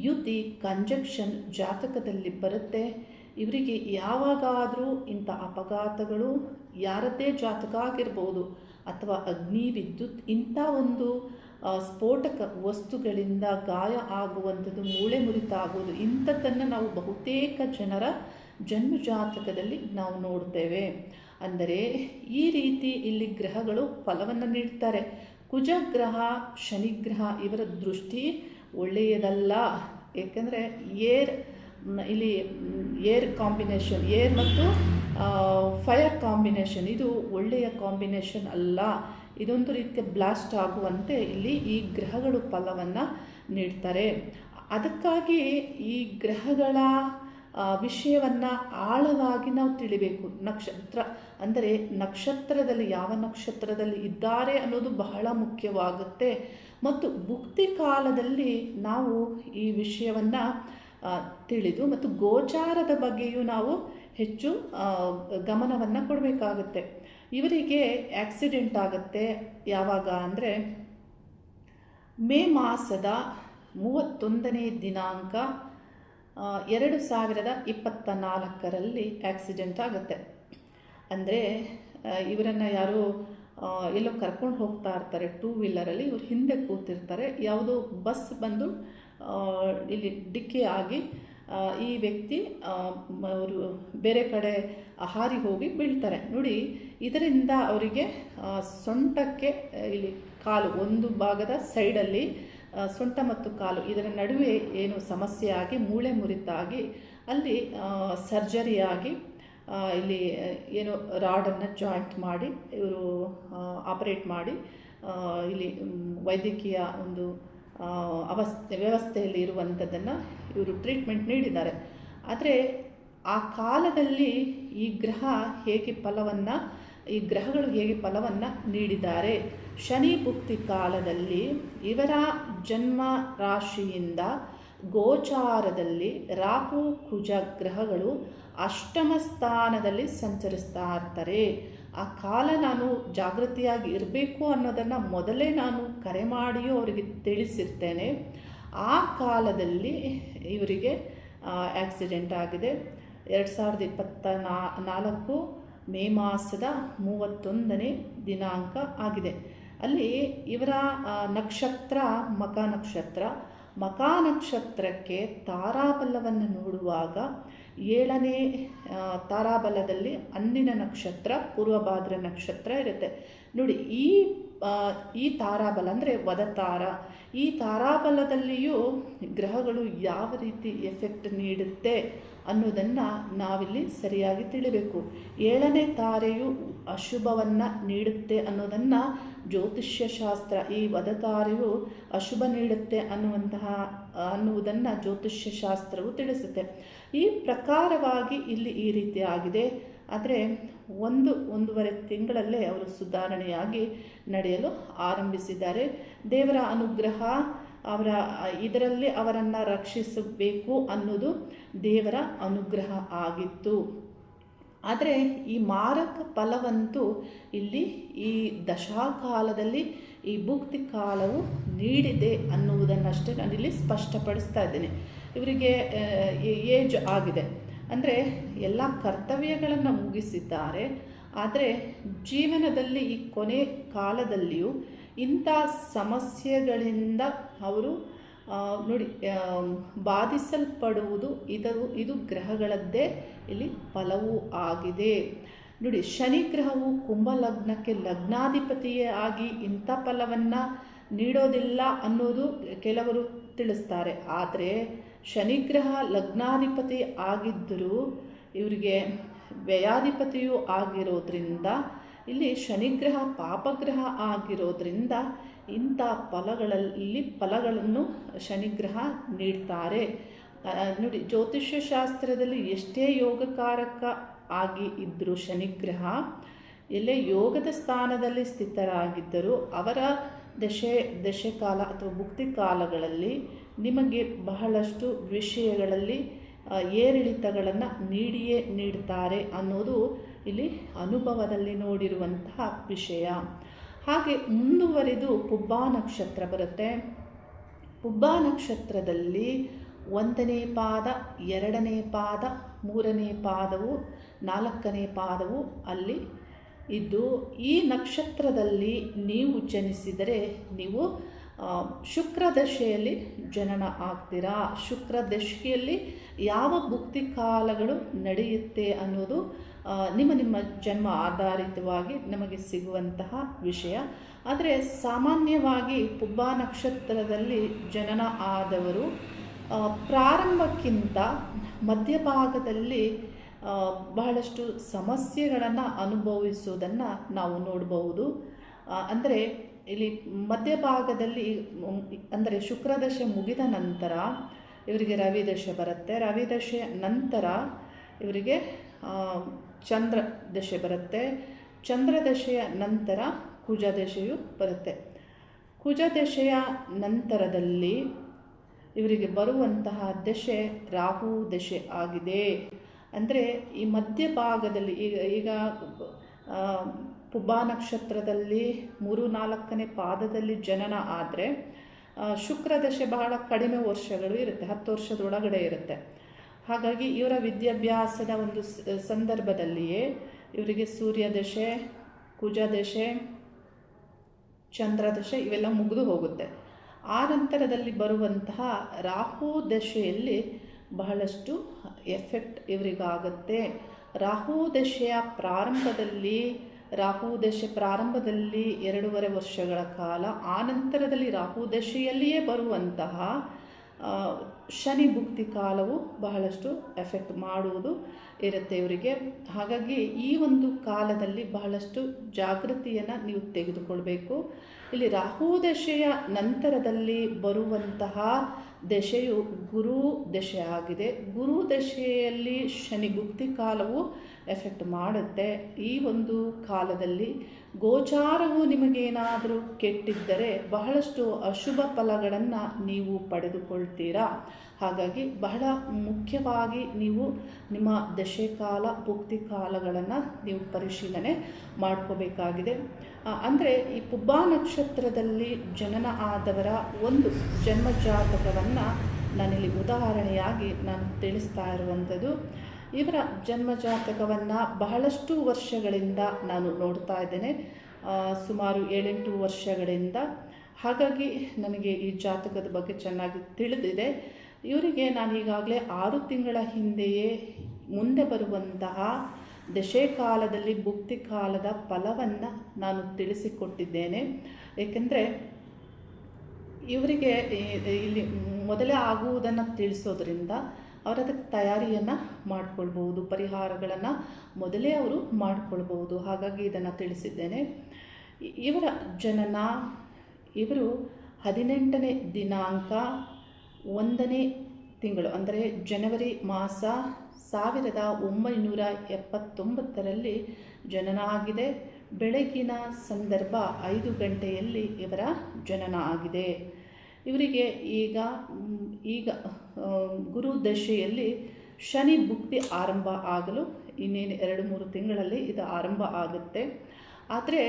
ಯುತಿ ಕಂಜಕ್ಷನ್ ಜಾತಕದಲ್ಲಿ ಬರುತ್ತೆ, ಇವರಿಗೆ ಯಾವಾಗಾದರೂ ಇಂಥ ಅಪಘಾತಗಳು ಯಾರದ್ದೇ ಜಾತಕ ಆಗಿರ್ಬೋದು ಅಥವಾ ಅಗ್ನಿ ವಿದ್ಯುತ್ ಇಂಥ ಒಂದು ಸ್ಫೋಟಕ ವಸ್ತುಗಳಿಂದ ಗಾಯ ಆಗುವಂಥದ್ದು, ಮೂಳೆ ಮುರಿತ ಆಗುವುದು, ಇಂಥದ್ದನ್ನು ನಾವು ಬಹುತೇಕ ಜನರ ಜನ್ಮ ಜಾತಕದಲ್ಲಿ ನಾವು ನೋಡ್ತೇವೆ. ಅಂದರೆ ಈ ರೀತಿ ಇಲ್ಲಿ ಗ್ರಹಗಳು ಫಲವನ್ನು ನೀಡ್ತಾರೆ. ಕುಜಗ್ರಹ ಶನಿಗ್ರಹ ಇವರ ದೃಷ್ಟಿ ಒಳ್ಳೆಯದಲ್ಲ. ಏಕೆಂದರೆ ಇಲ್ಲಿ ಏರ್ ಕಾಂಬಿನೇಷನ್, ಏರ್ ಮತ್ತು ಫೈರ್ ಕಾಂಬಿನೇಷನ್ ಇದು ಒಳ್ಳೆಯ ಕಾಂಬಿನೇಷನ್ ಅಲ್ಲ. ಇದೊಂದು ರೀತಿಯ ಬ್ಲಾಸ್ಟ್ ಆಗುವಂತೆ ಇಲ್ಲಿ ಈ ಗ್ರಹಗಳು ಫಲವನ್ನು ನೀಡ್ತಾರೆ. ಅದಕ್ಕಾಗಿ ಈ ಗ್ರಹಗಳ ವಿಷಯವನ್ನು ಆಳವಾಗಿ ನಾವು ತಿಳಿಬೇಕು. ನಕ್ಷತ್ರ ಅಂದರೆ ನಕ್ಷತ್ರದಲ್ಲಿ ಯಾವ ನಕ್ಷತ್ರದಲ್ಲಿ ಇದ್ದಾರೆ ಅನ್ನೋದು ಬಹಳ ಮುಖ್ಯವಾಗುತ್ತೆ. ಮತ್ತು ಭುಕ್ತಿ ಕಾಲದಲ್ಲಿ ನಾವು ಈ ವಿಷಯವನ್ನು ತಿಳಿದು ಮತ್ತು ಗೋಚಾರದ ಬಗ್ಗೆಯೂ ನಾವು ಹೆಚ್ಚು ಗಮನವನ್ನು ಕೊಡಬೇಕಾಗುತ್ತೆ. ಇವರಿಗೆ ಆಕ್ಸಿಡೆಂಟ್ ಆಗುತ್ತೆ ಯಾವಾಗ ಅಂದರೆ ಮೇ ಮಾಸದ 31ನೇ ದಿನಾಂಕ 2024ರಲ್ಲಿ ಆಕ್ಸಿಡೆಂಟ್ ಆಗುತ್ತೆ. ಅಂದರೆ ಇವರನ್ನು ಯಾರೋ ಎಲ್ಲೋ ಕರ್ಕೊಂಡು ಹೋಗ್ತಾ ಇರ್ತಾರೆ ಟೂ ವೀಲರಲ್ಲಿ, ಇವ್ರು ಹಿಂದೆ ಕೂತಿರ್ತಾರೆ, ಯಾವುದೋ ಬಸ್ ಬಂದು ಇಲ್ಲಿ ಡಿಕ್ಕಿ ಆಗಿ ಈ ವ್ಯಕ್ತಿ ಅವರು ಬೇರೆ ಕಡೆ ಹಾರಿ ಹೋಗಿ ಬೀಳ್ತಾರೆ. ನೋಡಿ, ಇದರಿಂದ ಅವರಿಗೆ ಸೊಂಟಕ್ಕೆ ಇಲ್ಲಿ ಕಾಲು ಒಂದು ಭಾಗದ ಸೈಡಲ್ಲಿ ಸೊಂಟ ಮತ್ತು ಕಾಲು ಇದರ ನಡುವೆ ಏನು ಸಮಸ್ಯೆ ಆಗಿ ಮೂಳೆ ಮುರಿತಾಗಿ ಅಲ್ಲಿ ಸರ್ಜರಿಯಾಗಿ ಇಲ್ಲಿ ಏನು ರಾಡನ್ನು ಜಾಯಿಂಟ್ ಮಾಡಿ ಇವರು ಆಪರೇಟ್ ಮಾಡಿ ಇಲ್ಲಿ ವೈದ್ಯಕೀಯ ಒಂದು ವ್ಯವಸ್ಥೆಯಲ್ಲಿ ಇರುವಂಥದ್ದನ್ನು ಇವರು ಟ್ರೀಟ್ಮೆಂಟ್ ನೀಡಿದ್ದಾರೆ. ಆದರೆ ಆ ಕಾಲದಲ್ಲಿ ಈ ಗ್ರಹಗಳು ಹೇಗೆ ಫಲವನ್ನು ನೀಡಿದ್ದಾರೆ. ಶನಿ ಭುಕ್ತಿ ಕಾಲದಲ್ಲಿ ಇವರ ಜನ್ಮ ರಾಶಿಯಿಂದ ಗೋಚಾರದಲ್ಲಿ ರಾಹು ಕುಜ ಗ್ರಹಗಳು ಅಷ್ಟಮ ಸ್ಥಾನದಲ್ಲಿ ಸಂಚರಿಸ್ತಾ ಇರ್ತಾರೆ. ಆ ಕಾಲ ನಾನು ಜಾಗೃತಿಯಾಗಿ ಇರಬೇಕು ಅನ್ನೋದನ್ನು ಮೊದಲೇ ನಾನು ಕರೆ ಮಾಡಿಯೂ ಅವರಿಗೆ ತಿಳಿಸಿರ್ತೇನೆ. ಆ ಕಾಲದಲ್ಲಿ ಇವರಿಗೆ ಆಕ್ಸಿಡೆಂಟ್ ಆಗಿದೆ. 2024 ಮೇ ಮಾಸದ 31ನೇ ದಿನಾಂಕ ಆಗಿದೆ. ಅಲ್ಲಿ ಇವರ ನಕ್ಷತ್ರ ಮಖ ನಕ್ಷತ್ರಕ್ಕೆ ತಾರಾಬಲವನ್ನು ನೋಡುವಾಗ 7ನೇ ತಾರಾಬಲದಲ್ಲಿ ಅಂದಿನ ನಕ್ಷತ್ರ ಪೂರ್ವಭಾದ್ರ ನಕ್ಷತ್ರ ಇರುತ್ತೆ. ನೋಡಿ, ಈ ತಾರಾಬಲ ಅಂದರೆ ವದತಾರ, ಈ ತಾರಾಬಲದಲ್ಲಿಯೂ ಗ್ರಹಗಳು ಯಾವ ರೀತಿ ಎಫೆಕ್ಟ್ ನೀಡುತ್ತೆ ಅನ್ನೋದನ್ನು ನಾವಿಲ್ಲಿ ಸರಿಯಾಗಿ ತಿಳಿಬೇಕು. 7ನೇ ತಾರೆಯು ಅಶುಭವನ್ನು ನೀಡುತ್ತೆ ಅನ್ನೋದನ್ನು ಜ್ಯೋತಿಷ್ಯ ಶಾಸ್ತ್ರ, ಈ ವದತಾರೆಯು ಅಶುಭ ನೀಡುತ್ತೆ ಅನ್ನುವುದನ್ನು ಜ್ಯೋತಿಷ್ಯ ಶಾಸ್ತ್ರವು ತಿಳಿಸುತ್ತೆ. ಈ ಪ್ರಕಾರವಾಗಿ ಇಲ್ಲಿ ಈ ರೀತಿ ಆಗಿದೆ. ಆದರೆ ಒಂದೂವರೆ ತಿಂಗಳಲ್ಲೇ ಅವರು ಸುಧಾರಣೆಯಾಗಿ ನಡೆಯಲು ಆರಂಭಿಸಿದ್ದಾರೆ. ದೇವರ ಅನುಗ್ರಹ ಇದರಲ್ಲಿ ಅವರನ್ನು ರಕ್ಷಿಸಬೇಕು ಅನ್ನೋದು ದೇವರ ಅನುಗ್ರಹ ಆಗಿತ್ತು. ಆದರೆ ಈ ಮಾರಕ ಫಲವಂತೂ ಇಲ್ಲಿ ಈ ದಶಾಕಾಲದಲ್ಲಿ ಈ ಭುಕ್ತಿ ಕಾಲವು ನೀಡಿದೆ ಅನ್ನುವುದನ್ನಷ್ಟೇ ನಾನಿಲ್ಲಿ ಸ್ಪಷ್ಟಪಡಿಸ್ತಾ ಇದ್ದೇನೆ. ಇವರಿಗೆ ಏಜ್ ಆಗಿದೆ, ಅಂದರೆ ಎಲ್ಲ ಕರ್ತವ್ಯಗಳನ್ನು ಮುಗಿಸಿದ್ದಾರೆ. ಆದರೆ ಜೀವನದಲ್ಲಿ ಈ ಕೊನೆ ಕಾಲದಲ್ಲಿಯೂ ಇಂಥ ಸಮಸ್ಯೆಗಳಿಂದ ಅವರು ನೋಡಿ ಬಾಧಿಸಲ್ಪಡುವುದು ಇದು ಗ್ರಹಗಳದ್ದೇ ಇಲ್ಲಿ ಫಲವೂ ಆಗಿದೆ. ನೋಡಿ, ಶನಿ ಗ್ರಹವು ಕುಂಭ ಲಗ್ನಕ್ಕೆ ಲಗ್ನಾಧಿಪತಿಯೇ ಆಗಿ ಇಂಥ ಫಲವನ್ನು ನೀಡೋದಿಲ್ಲ ಅನ್ನೋದು ಕೆಲವರು ತಿಳಿಸ್ತಾರೆ. ಆದರೆ ಶನಿಗ್ರಹ ಲಗ್ನಾಧಿಪತಿ ಆಗಿದ್ದರೂ ಇವರಿಗೆ ವ್ಯಯಾಧಿಪತಿಯೂ ಆಗಿರೋದ್ರಿಂದ, ಇಲ್ಲಿ ಶನಿಗ್ರಹ ಪಾಪಗ್ರಹ ಆಗಿರೋದ್ರಿಂದ ಇಂಥ ಫಲಗಳನ್ನು ಶನಿಗ್ರಹ ನೀಡ್ತಾರೆ. ನೋಡಿ, ಜ್ಯೋತಿಷ್ಯ ಶಾಸ್ತ್ರದಲ್ಲಿ ಎಷ್ಟೇ ಯೋಗಕಾರಕ ಆಗಿ ಇದ್ದರೂ ಶನಿಗ್ರಹ ಎಲ್ಲೇ ಯೋಗದ ಸ್ಥಾನದಲ್ಲಿ ಸ್ಥಿತರಾಗಿದ್ದರೂ ಅವರ ದಶೆಕಾಲ ಅಥವಾ ಭುಕ್ತಿ ಕಾಲಗಳಲ್ಲಿ ನಿಮಗೆ ಬಹಳಷ್ಟು ವಿಷಯಗಳಲ್ಲಿ ಏರಿಳಿತಗಳನ್ನು ನೀಡಿಯೇ ನೀಡ್ತಾರೆ ಅನ್ನೋದು ಇಲ್ಲಿ ಅನುಭವದಲ್ಲಿ ನೋಡಿರುವಂತಹ ವಿಷಯ. ಹಾಗೆ ಮುಂದುವರಿದು ಪುಬ್ಬ ನಕ್ಷತ್ರ ಬರುತ್ತೆ. ಪುಬ್ಬ ನಕ್ಷತ್ರದಲ್ಲಿ 1ನೇ ಪಾದ, 2ನೇ ಪಾದ, 3ನೇ ಪಾದವು, 4ನೇ ಪಾದವು ಅಲ್ಲಿ ಇದ್ದು, ಈ ನಕ್ಷತ್ರದಲ್ಲಿ ನೀವು ಜನಿಸಿದರೆ ನೀವು ಶುಕ್ರದಶೆಯಲ್ಲಿ ಜನನ ಆಗ್ತೀರಾ. ಶುಕ್ರದಶೆಯಲ್ಲಿ ಯಾವ ಭುಕ್ತಿ ಕಾಲಗಳು ನಡೆಯುತ್ತೆ ಅನ್ನೋದು ನಿಮ್ಮ ಜನ್ಮ ಆಧಾರಿತವಾಗಿ ನಮಗೆ ಸಿಗುವಂತಹ ವಿಷಯ. ಆದರೆ ಸಾಮಾನ್ಯವಾಗಿ ಪುಬ್ಬ ನಕ್ಷತ್ರದಲ್ಲಿ ಜನನ ಆದವರು ಪ್ರಾರಂಭಕ್ಕಿಂತ ಮಧ್ಯಭಾಗದಲ್ಲಿ ಬಹಳಷ್ಟು ಸಮಸ್ಯೆಗಳನ್ನು ಅನುಭವಿಸುವುದನ್ನು ನಾವು ನೋಡಬಹುದು. ಅಂದರೆ ಇಲ್ಲಿ ಮಧ್ಯಭಾಗದಲ್ಲಿ, ಅಂದರೆ ಶುಕ್ರದಶೆ ಮುಗಿದ ನಂತರ ಇವರಿಗೆ ರವಿದಶೆ ಬರುತ್ತೆ. ರವಿದಶೆ ನಂತರ ಇವರಿಗೆ ಚಂದ್ರ ದಶೆ ಬರುತ್ತೆ. ಚಂದ್ರದಶೆಯ ನಂತರ ಕುಜದಶೆಯು ಬರುತ್ತೆ. ಕುಜದಶೆಯ ನಂತರದಲ್ಲಿ ಇವರಿಗೆ ಬರುವಂತಹ ದಶೆ ರಾಹು ದಶೆ ಆಗಿದೆ. ಅಂದರೆ ಈ ಮಧ್ಯಭಾಗದಲ್ಲಿ ಈಗ ಪುಬ್ಬ ನಕ್ಷತ್ರದಲ್ಲಿ 3-4ನೇ ಪಾದದಲ್ಲಿ ಜನನ ಆದರೆ ಶುಕ್ರದಶೆ ಬಹಳ ಕಡಿಮೆ ವರ್ಷಗಳು ಇರುತ್ತೆ, 10 ವರ್ಷದೊಳಗಡೆ ಇರುತ್ತೆ. ಹಾಗಾಗಿ ಇವರ ವಿದ್ಯಾಭ್ಯಾಸದ ಒಂದು ಸಂದರ್ಭದಲ್ಲಿಯೇ ಇವರಿಗೆ ಸೂರ್ಯದಶೆ, ಕುಜದಶೆ, ಚಂದ್ರದಶೆ ಇವೆಲ್ಲ ಮುಗಿದು ಹೋಗುತ್ತೆ. ಆ ನಂತರದಲ್ಲಿ ಬರುವಂತಹ ರಾಹು ದಶೆಯಲ್ಲಿ ಬಹಳಷ್ಟು ಎಫೆಕ್ಟ್ ಇವರಿಗಾಗುತ್ತೆ. ರಾಹು ದಶೆಯ ಪ್ರಾರಂಭದಲ್ಲಿ 2.5 ವರ್ಷಗಳ ಕಾಲ, ಆ ನಂತರದಲ್ಲಿ ರಾಹು ದಶೆಯಲ್ಲಿಯೇ ಬರುವಂತಹ ಶನಿ ಭುಕ್ತಿ ಕಾಲವು ಬಹಳಷ್ಟು ಎಫೆಕ್ಟ್ ಮಾಡುವುದು ಇರುತ್ತೆ ಇವರಿಗೆ. ಹಾಗಾಗಿ ಈ ಒಂದು ಕಾಲದಲ್ಲಿ ಬಹಳಷ್ಟು ಜಾಗೃತಿಯನ್ನು ನೀವು ತೆಗೆದುಕೊಳ್ಬೇಕು. ಇಲ್ಲಿ ರಾಹು ದಶೆಯ ನಂತರದಲ್ಲಿ ಬರುವಂತಹ ದಶೆಯು ಗುರು ದಶೆ ಆಗಿದೆ. ಗುರು ದಶೆಯಲ್ಲಿ ಶನಿ ಭುಕ್ತಿ ಕಾಲವು ಎಫೆಕ್ಟ್ ಮಾಡುತ್ತೆ. ಈ ಒಂದು ಕಾಲದಲ್ಲಿ ಗೋಚಾರವು ನಿಮಗೇನಾದರೂ ಕೆಟ್ಟಿದ್ದರೆ ಬಹಳಷ್ಟು ಅಶುಭ ಫಲಗಳನ್ನು ನೀವು ಪಡೆದುಕೊಳ್ತೀರಾ. ಹಾಗಾಗಿ ಬಹಳ ಮುಖ್ಯವಾಗಿ ನೀವು ನಿಮ್ಮ ದಶೆಕಾಲ ಭುಕ್ತಿ ಕಾಲಗಳನ್ನು ನೀವು ಪರಿಶೀಲನೆ ಮಾಡ್ಕೋಬೇಕಾಗಿದೆ. ಅಂದರೆ ಈ ಪುಬ್ಬ ನಕ್ಷತ್ರದಲ್ಲಿ ಜನನ ಆದವರ ಒಂದು ಜನ್ಮ ಜಾತಕವನ್ನು ನಾನಿಲ್ಲಿ ಉದಾಹರಣೆಯಾಗಿ ನಾನು ತಿಳಿಸ್ತಾ ಇರುವಂಥದ್ದು. ಇವರ ಜನ್ಮ ಜಾತಕವನ್ನು ಬಹಳಷ್ಟು ವರ್ಷಗಳಿಂದ ನಾನು ನೋಡ್ತಾ ಇದ್ದೇನೆ, ಸುಮಾರು 7-8 ವರ್ಷಗಳಿಂದ. ಹಾಗಾಗಿ ನನಗೆ ಈ ಜಾತಕದ ಬಗ್ಗೆ ಚೆನ್ನಾಗಿ ತಿಳಿದಿದೆ. ಇವರಿಗೆ ನಾನು ಈಗಾಗಲೇ 6 ತಿಂಗಳ ಹಿಂದೆಯೇ ಮುಂದೆ ಬರುವಂತಹ ದಶೆಕಾಲದಲ್ಲಿ ಭುಕ್ತಿ ಕಾಲದ ಫಲವನ್ನು ನಾನು ತಿಳಿಸಿಕೊಟ್ಟಿದ್ದೇನೆ. ಏಕೆಂದರೆ ಇವರಿಗೆ ಇಲ್ಲಿ ಮೊದಲೇ ಆಗುವುದನ್ನು ತಿಳಿಸೋದ್ರಿಂದ ಅವರದಕ್ಕೆ ತಯಾರಿಯನ್ನು ಮಾಡಿಕೊಳ್ಬಹುದು, ಪರಿಹಾರಗಳನ್ನು ಮೊದಲೇ ಅವರು ಮಾಡಿಕೊಳ್ಬಹುದು. ಹಾಗಾಗಿ ಇದನ್ನು ತಿಳಿಸಿದ್ದೇನೆ. ಇವರ ಜನನ, ಇವರು 18ನೇ ದಿನಾಂಕ 1ನೇ ತಿಂಗಳು, ಅಂದರೆ ಜನವರಿ ಮಾಸ 1979ರಲ್ಲಿ ಜನನ ಆಗಿದೆ. ಬೆಳಗಿನ ಸಂದರ್ಭ 5 ಗಂಟೆಯಲ್ಲಿ ಇವರ ಜನನ ಆಗಿದೆ. ಇವರಿಗೆ ಈಗ ಗುರು ದಶೆಯಲ್ಲಿ ಶನಿ ಭುಕ್ತಿ ಆರಂಭ ಆಗಲು ಇನ್ನೇನು 2-3 ತಿಂಗಳಲ್ಲಿ ಇದು ಆರಂಭ ಆಗುತ್ತೆ. ಆದರೆ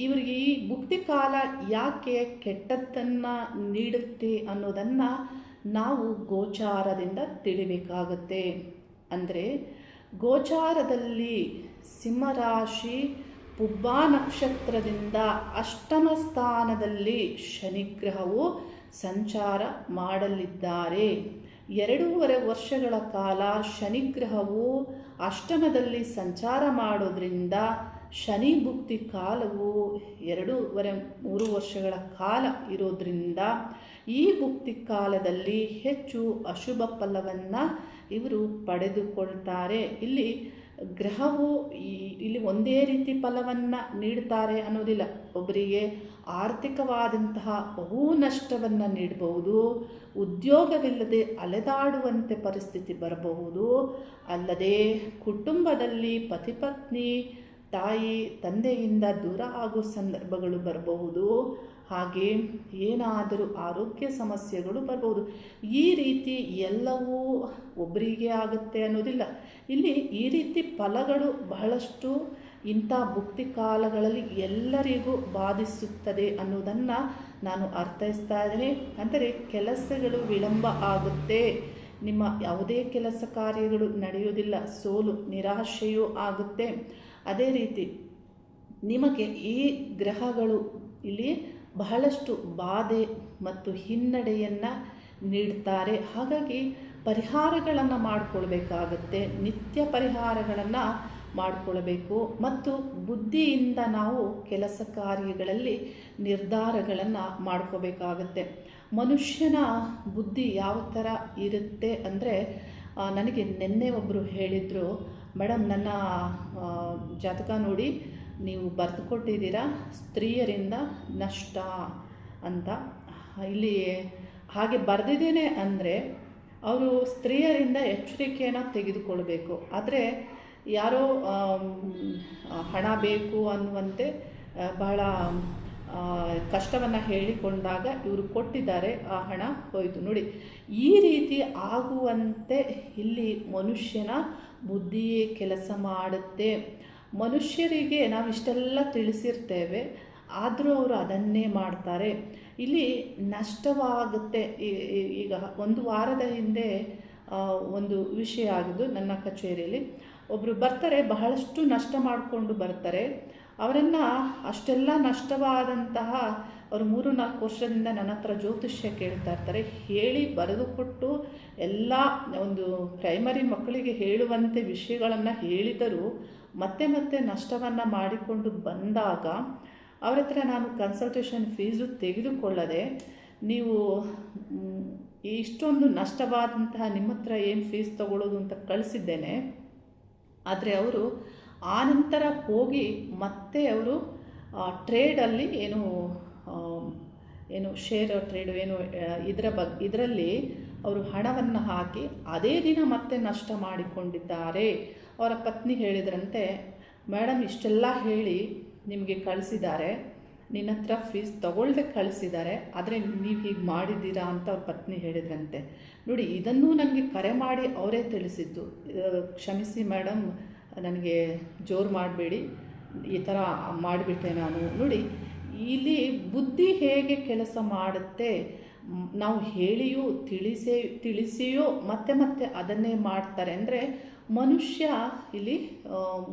ಇವರಿಗೆ ಈ ಭುಕ್ತಿ ಕಾಲ ಯಾಕೆ ಕೆಟ್ಟದ್ದನ್ನು ನೀಡುತ್ತೆ ಅನ್ನೋದನ್ನು ನಾವು ಗೋಚಾರದಿಂದ ತಿಳಿಬೇಕಾಗುತ್ತೆ. ಅಂದರೆ ಗೋಚಾರದಲ್ಲಿ ಸಿಂಹರಾಶಿ ಪುಬ್ಬ ನಕ್ಷತ್ರದಿಂದ ಅಷ್ಟಮ ಸ್ಥಾನದಲ್ಲಿ ಶನಿಗ್ರಹವು ಸಂಚಾರ ಮಾಡಲಿದ್ದಾರೆ. 2.5 ವರ್ಷಗಳ ಕಾಲ ಶನಿಗ್ರಹವು ಅಷ್ಟಮದಲ್ಲಿ ಸಂಚಾರ ಮಾಡೋದ್ರಿಂದ ಶನಿ ಭುಕ್ತಿ ಕಾಲವು 2.5-3 ವರ್ಷಗಳ ಕಾಲ ಇರೋದ್ರಿಂದ ಈ ಭುಕ್ತಿ ಕಾಲದಲ್ಲಿ ಹೆಚ್ಚು ಅಶುಭ ಫಲವನ್ನು ಇವರು ಪಡೆದುಕೊಳ್ತಾರೆ. ಇಲ್ಲಿ ಗ್ರಹವು ಇಲ್ಲಿ ಒಂದೇ ರೀತಿ ಫಲವನ್ನು ನೀಡ್ತಾರೆ ಅನ್ನೋದಿಲ್ಲ. ಒಬ್ಬರಿಗೆ ಆರ್ಥಿಕವಾದಂತಹ ಬಹು ನಷ್ಟವನ್ನು ನೀಡಬಹುದು, ಉದ್ಯೋಗವಿಲ್ಲದೆ ಅಲೆದಾಡುವಂತೆ ಪರಿಸ್ಥಿತಿ ಬರಬಹುದು, ಅಲ್ಲದೆ ಕುಟುಂಬದಲ್ಲಿ ಪತಿ ಪತ್ನಿ ತಾಯಿ ತಂದೆಯಿಂದ ದೂರ ಆಗೋ ಸಂದರ್ಭಗಳು ಬರಬಹುದು, ಹಾಗೆ ಏನಾದರೂ ಆರೋಗ್ಯ ಸಮಸ್ಯೆಗಳು ಬರಬಹುದು. ಈ ರೀತಿ ಎಲ್ಲವೂ ಒಬ್ಬರಿಗೆ ಆಗುತ್ತೆ ಅನ್ನೋದಿಲ್ಲ. ಇಲ್ಲಿ ಈ ರೀತಿ ಫಲಗಳು ಬಹಳಷ್ಟು ಇಂಥ ಭುಕ್ತಿ ಕಾಲಗಳಲ್ಲಿ ಎಲ್ಲರಿಗೂ ಬಾಧಿಸುತ್ತದೆ ಅನ್ನೋದನ್ನು ನಾನು ಅರ್ಥೈಸ್ತಾ ಇದ್ದೇನೆ. ಅಂದರೆ ಕೆಲಸಗಳು ವಿಳಂಬ ಆಗುತ್ತೆ, ನಿಮ್ಮ ಯಾವುದೇ ಕೆಲಸ ಕಾರ್ಯಗಳು ನಡೆಯುವುದಿಲ್ಲ, ಸೋಲು ನಿರಾಶೆಯೂ ಆಗುತ್ತೆ. ಅದೇ ರೀತಿ ನಿಮಗೆ ಈ ಗ್ರಹಗಳು ಇಲ್ಲಿ ಬಹಳಷ್ಟು ಬಾಧೆ ಮತ್ತು ಹಿನ್ನಡೆಯನ್ನು ನೀಡ್ತಾರೆ. ಹಾಗಾಗಿ ಪರಿಹಾರಗಳನ್ನು ಮಾಡಿಕೊಳ್ಬೇಕಾಗತ್ತೆ, ನಿತ್ಯ ಪರಿಹಾರಗಳನ್ನು ಮಾಡಿಕೊಳ್ಬೇಕು ಮತ್ತು ಬುದ್ಧಿಯಿಂದ ನಾವು ಕೆಲಸ ಕಾರ್ಯಗಳಲ್ಲಿ ನಿರ್ಧಾರಗಳನ್ನು ಮಾಡ್ಕೋಬೇಕಾಗತ್ತೆ. ಮನುಷ್ಯನ ಬುದ್ಧಿ ಯಾವ ಥರ ಇರುತ್ತೆ ಅಂದರೆ, ನನಗೆ ನಿನ್ನೆ ಒಬ್ಬರು ಹೇಳಿದರು, ಮೇಡಮ್ ನನ್ನ ಜಾತಕ ನೋಡಿ ನೀವು ಬರೆದು ಕೊಟ್ಟಿದ್ದೀರಾ ಸ್ತ್ರೀಯರಿಂದ ನಷ್ಟ ಅಂತ. ಇಲ್ಲಿ ಹಾಗೆ ಬರೆದಿದ್ದೇನೆ ಅಂದರೆ ಅವರು ಸ್ತ್ರೀಯರಿಂದ ಎಚ್ಚರಿಕೆಯನ್ನು ತೆಗೆದುಕೊಳ್ಬೇಕು. ಆದರೆ ಯಾರೋ ಹಣ ಬೇಕು ಅನ್ನುವಂತೆ ಬಹಳ ಕಷ್ಟವನ್ನು ಹೇಳಿಕೊಂಡಾಗ ಇವರು ಕೊಟ್ಟಿದ್ದಾರೆ, ಆ ಹಣ ಹೋಯಿತು. ನೋಡಿ, ಈ ರೀತಿ ಆಗುವಂತೆ ಇಲ್ಲಿ ಮನುಷ್ಯನ ಬುದ್ಧಿಯೇ ಕೆಲಸ ಮಾಡುತ್ತೆ. ಮನುಷ್ಯರಿಗೆ ನಾವು ಇಷ್ಟೆಲ್ಲ ತಿಳಿಸಿರ್ತೇವೆ, ಆದರೂ ಅವರು ಅದನ್ನೇ ಮಾಡ್ತಾರೆ. ಇಲ್ಲಿ ನಷ್ಟವಾಗುತ್ತೆ. ಈಗ 1 ವಾರದ ಹಿಂದೆ ಒಂದು ವಿಷಯ ಆಗಿದ್ದು ನನ್ನ ಕಚೇರಿಯಲ್ಲಿ. ಒಬ್ಬರು ಬರ್ತಾರೆ, ಬಹಳಷ್ಟು ನಷ್ಟ ಮಾಡಿಕೊಂಡು ಬರ್ತಾರೆ. ಅವರನ್ನು ಅಷ್ಟೆಲ್ಲ ನಷ್ಟವಾದಂತಹ ಅವರು 3-4 ವರ್ಷದಿಂದ ನನ್ನ ಹತ್ರ ಜ್ಯೋತಿಷ್ಯ ಕೇಳ್ತಾ ಇರ್ತಾರೆ. ಹೇಳಿ ಬರೆದುಕೊಟ್ಟು ಎಲ್ಲ ಒಂದು ಪ್ರೈಮರಿ ಮಕ್ಕಳಿಗೆ ಹೇಳುವಂತೆ ವಿಷಯಗಳನ್ನು ಹೇಳಿದರೂ ಮತ್ತೆ ಮತ್ತೆ ನಷ್ಟವನ್ನು ಮಾಡಿಕೊಂಡು ಬಂದಾಗ ಅವರ ಹತ್ರ ನಾನು ಕನ್ಸಲ್ಟೇಷನ್ ಫೀಸು ತೆಗೆದುಕೊಳ್ಳದೆ, ನೀವು ಇಷ್ಟೊಂದು ನಷ್ಟವಾದಂತಹ ನಿಮ್ಮ ಹತ್ರ ಏನು ಫೀಸ್ ತಗೊಳ್ಳೋದು ಅಂತ ಕಳಿಸಿದ್ದೇನೆ. ಆದರೆ ಅವರು ಆನಂತರ ಹೋಗಿ ಮತ್ತೆ ಅವರು ಟ್ರೇಡಲ್ಲಿ ಏನು ಶೇರ್ ಟ್ರೇಡು ಇದರಲ್ಲಿ ಅವರು ಹಣವನ್ನು ಹಾಕಿ ಅದೇ ದಿನ ಮತ್ತೆ ನಷ್ಟ ಮಾಡಿಕೊಂಡಿದ್ದಾರೆ. ಅವರ ಪತ್ನಿ ಹೇಳಿದ್ರಂತೆ, ಮೇಡಮ್ ಇಷ್ಟೆಲ್ಲ ಹೇಳಿ ನಿಮಗೆ ಕಳಿಸಿದ್ದಾರೆ, ನಿನ್ನ ಹತ್ರ ಫೀಸ್ ತಗೊಳ್ಳದೆ ಕಳಿಸಿದ್ದಾರೆ, ಆದರೆ ನೀವು ಹೀಗೆ ಮಾಡಿದ್ದೀರಾ ಅಂತ ಅವ್ರ ಪತ್ನಿ ಹೇಳಿದ್ರಂತೆ. ನೋಡಿ, ಇದನ್ನು ನನಗೆ ಕರೆ ಮಾಡಿ ಅವರೇ ತಿಳಿಸಿದ್ದು. ಕ್ಷಮಿಸಿ ಮೇಡಮ್, ನನಗೆ ಜೋರು ಮಾಡಬೇಡಿ, ಈ ಥರ ಮಾಡಿಬಿಟ್ಟೆ ನಾನು. ನೋಡಿ, ಇಲ್ಲಿ ಬುದ್ಧಿ ಹೇಗೆ ಕೆಲಸ ಮಾಡುತ್ತೆ. ನಾವು ಹೇಳಿಯೂ ತಿಳಿಸಿಯೋ ಮತ್ತೆ ಮತ್ತೆ ಅದನ್ನೇ ಮಾಡ್ತಾರೆ. ಅಂದರೆ ಮನುಷ್ಯ ಇಲ್ಲಿ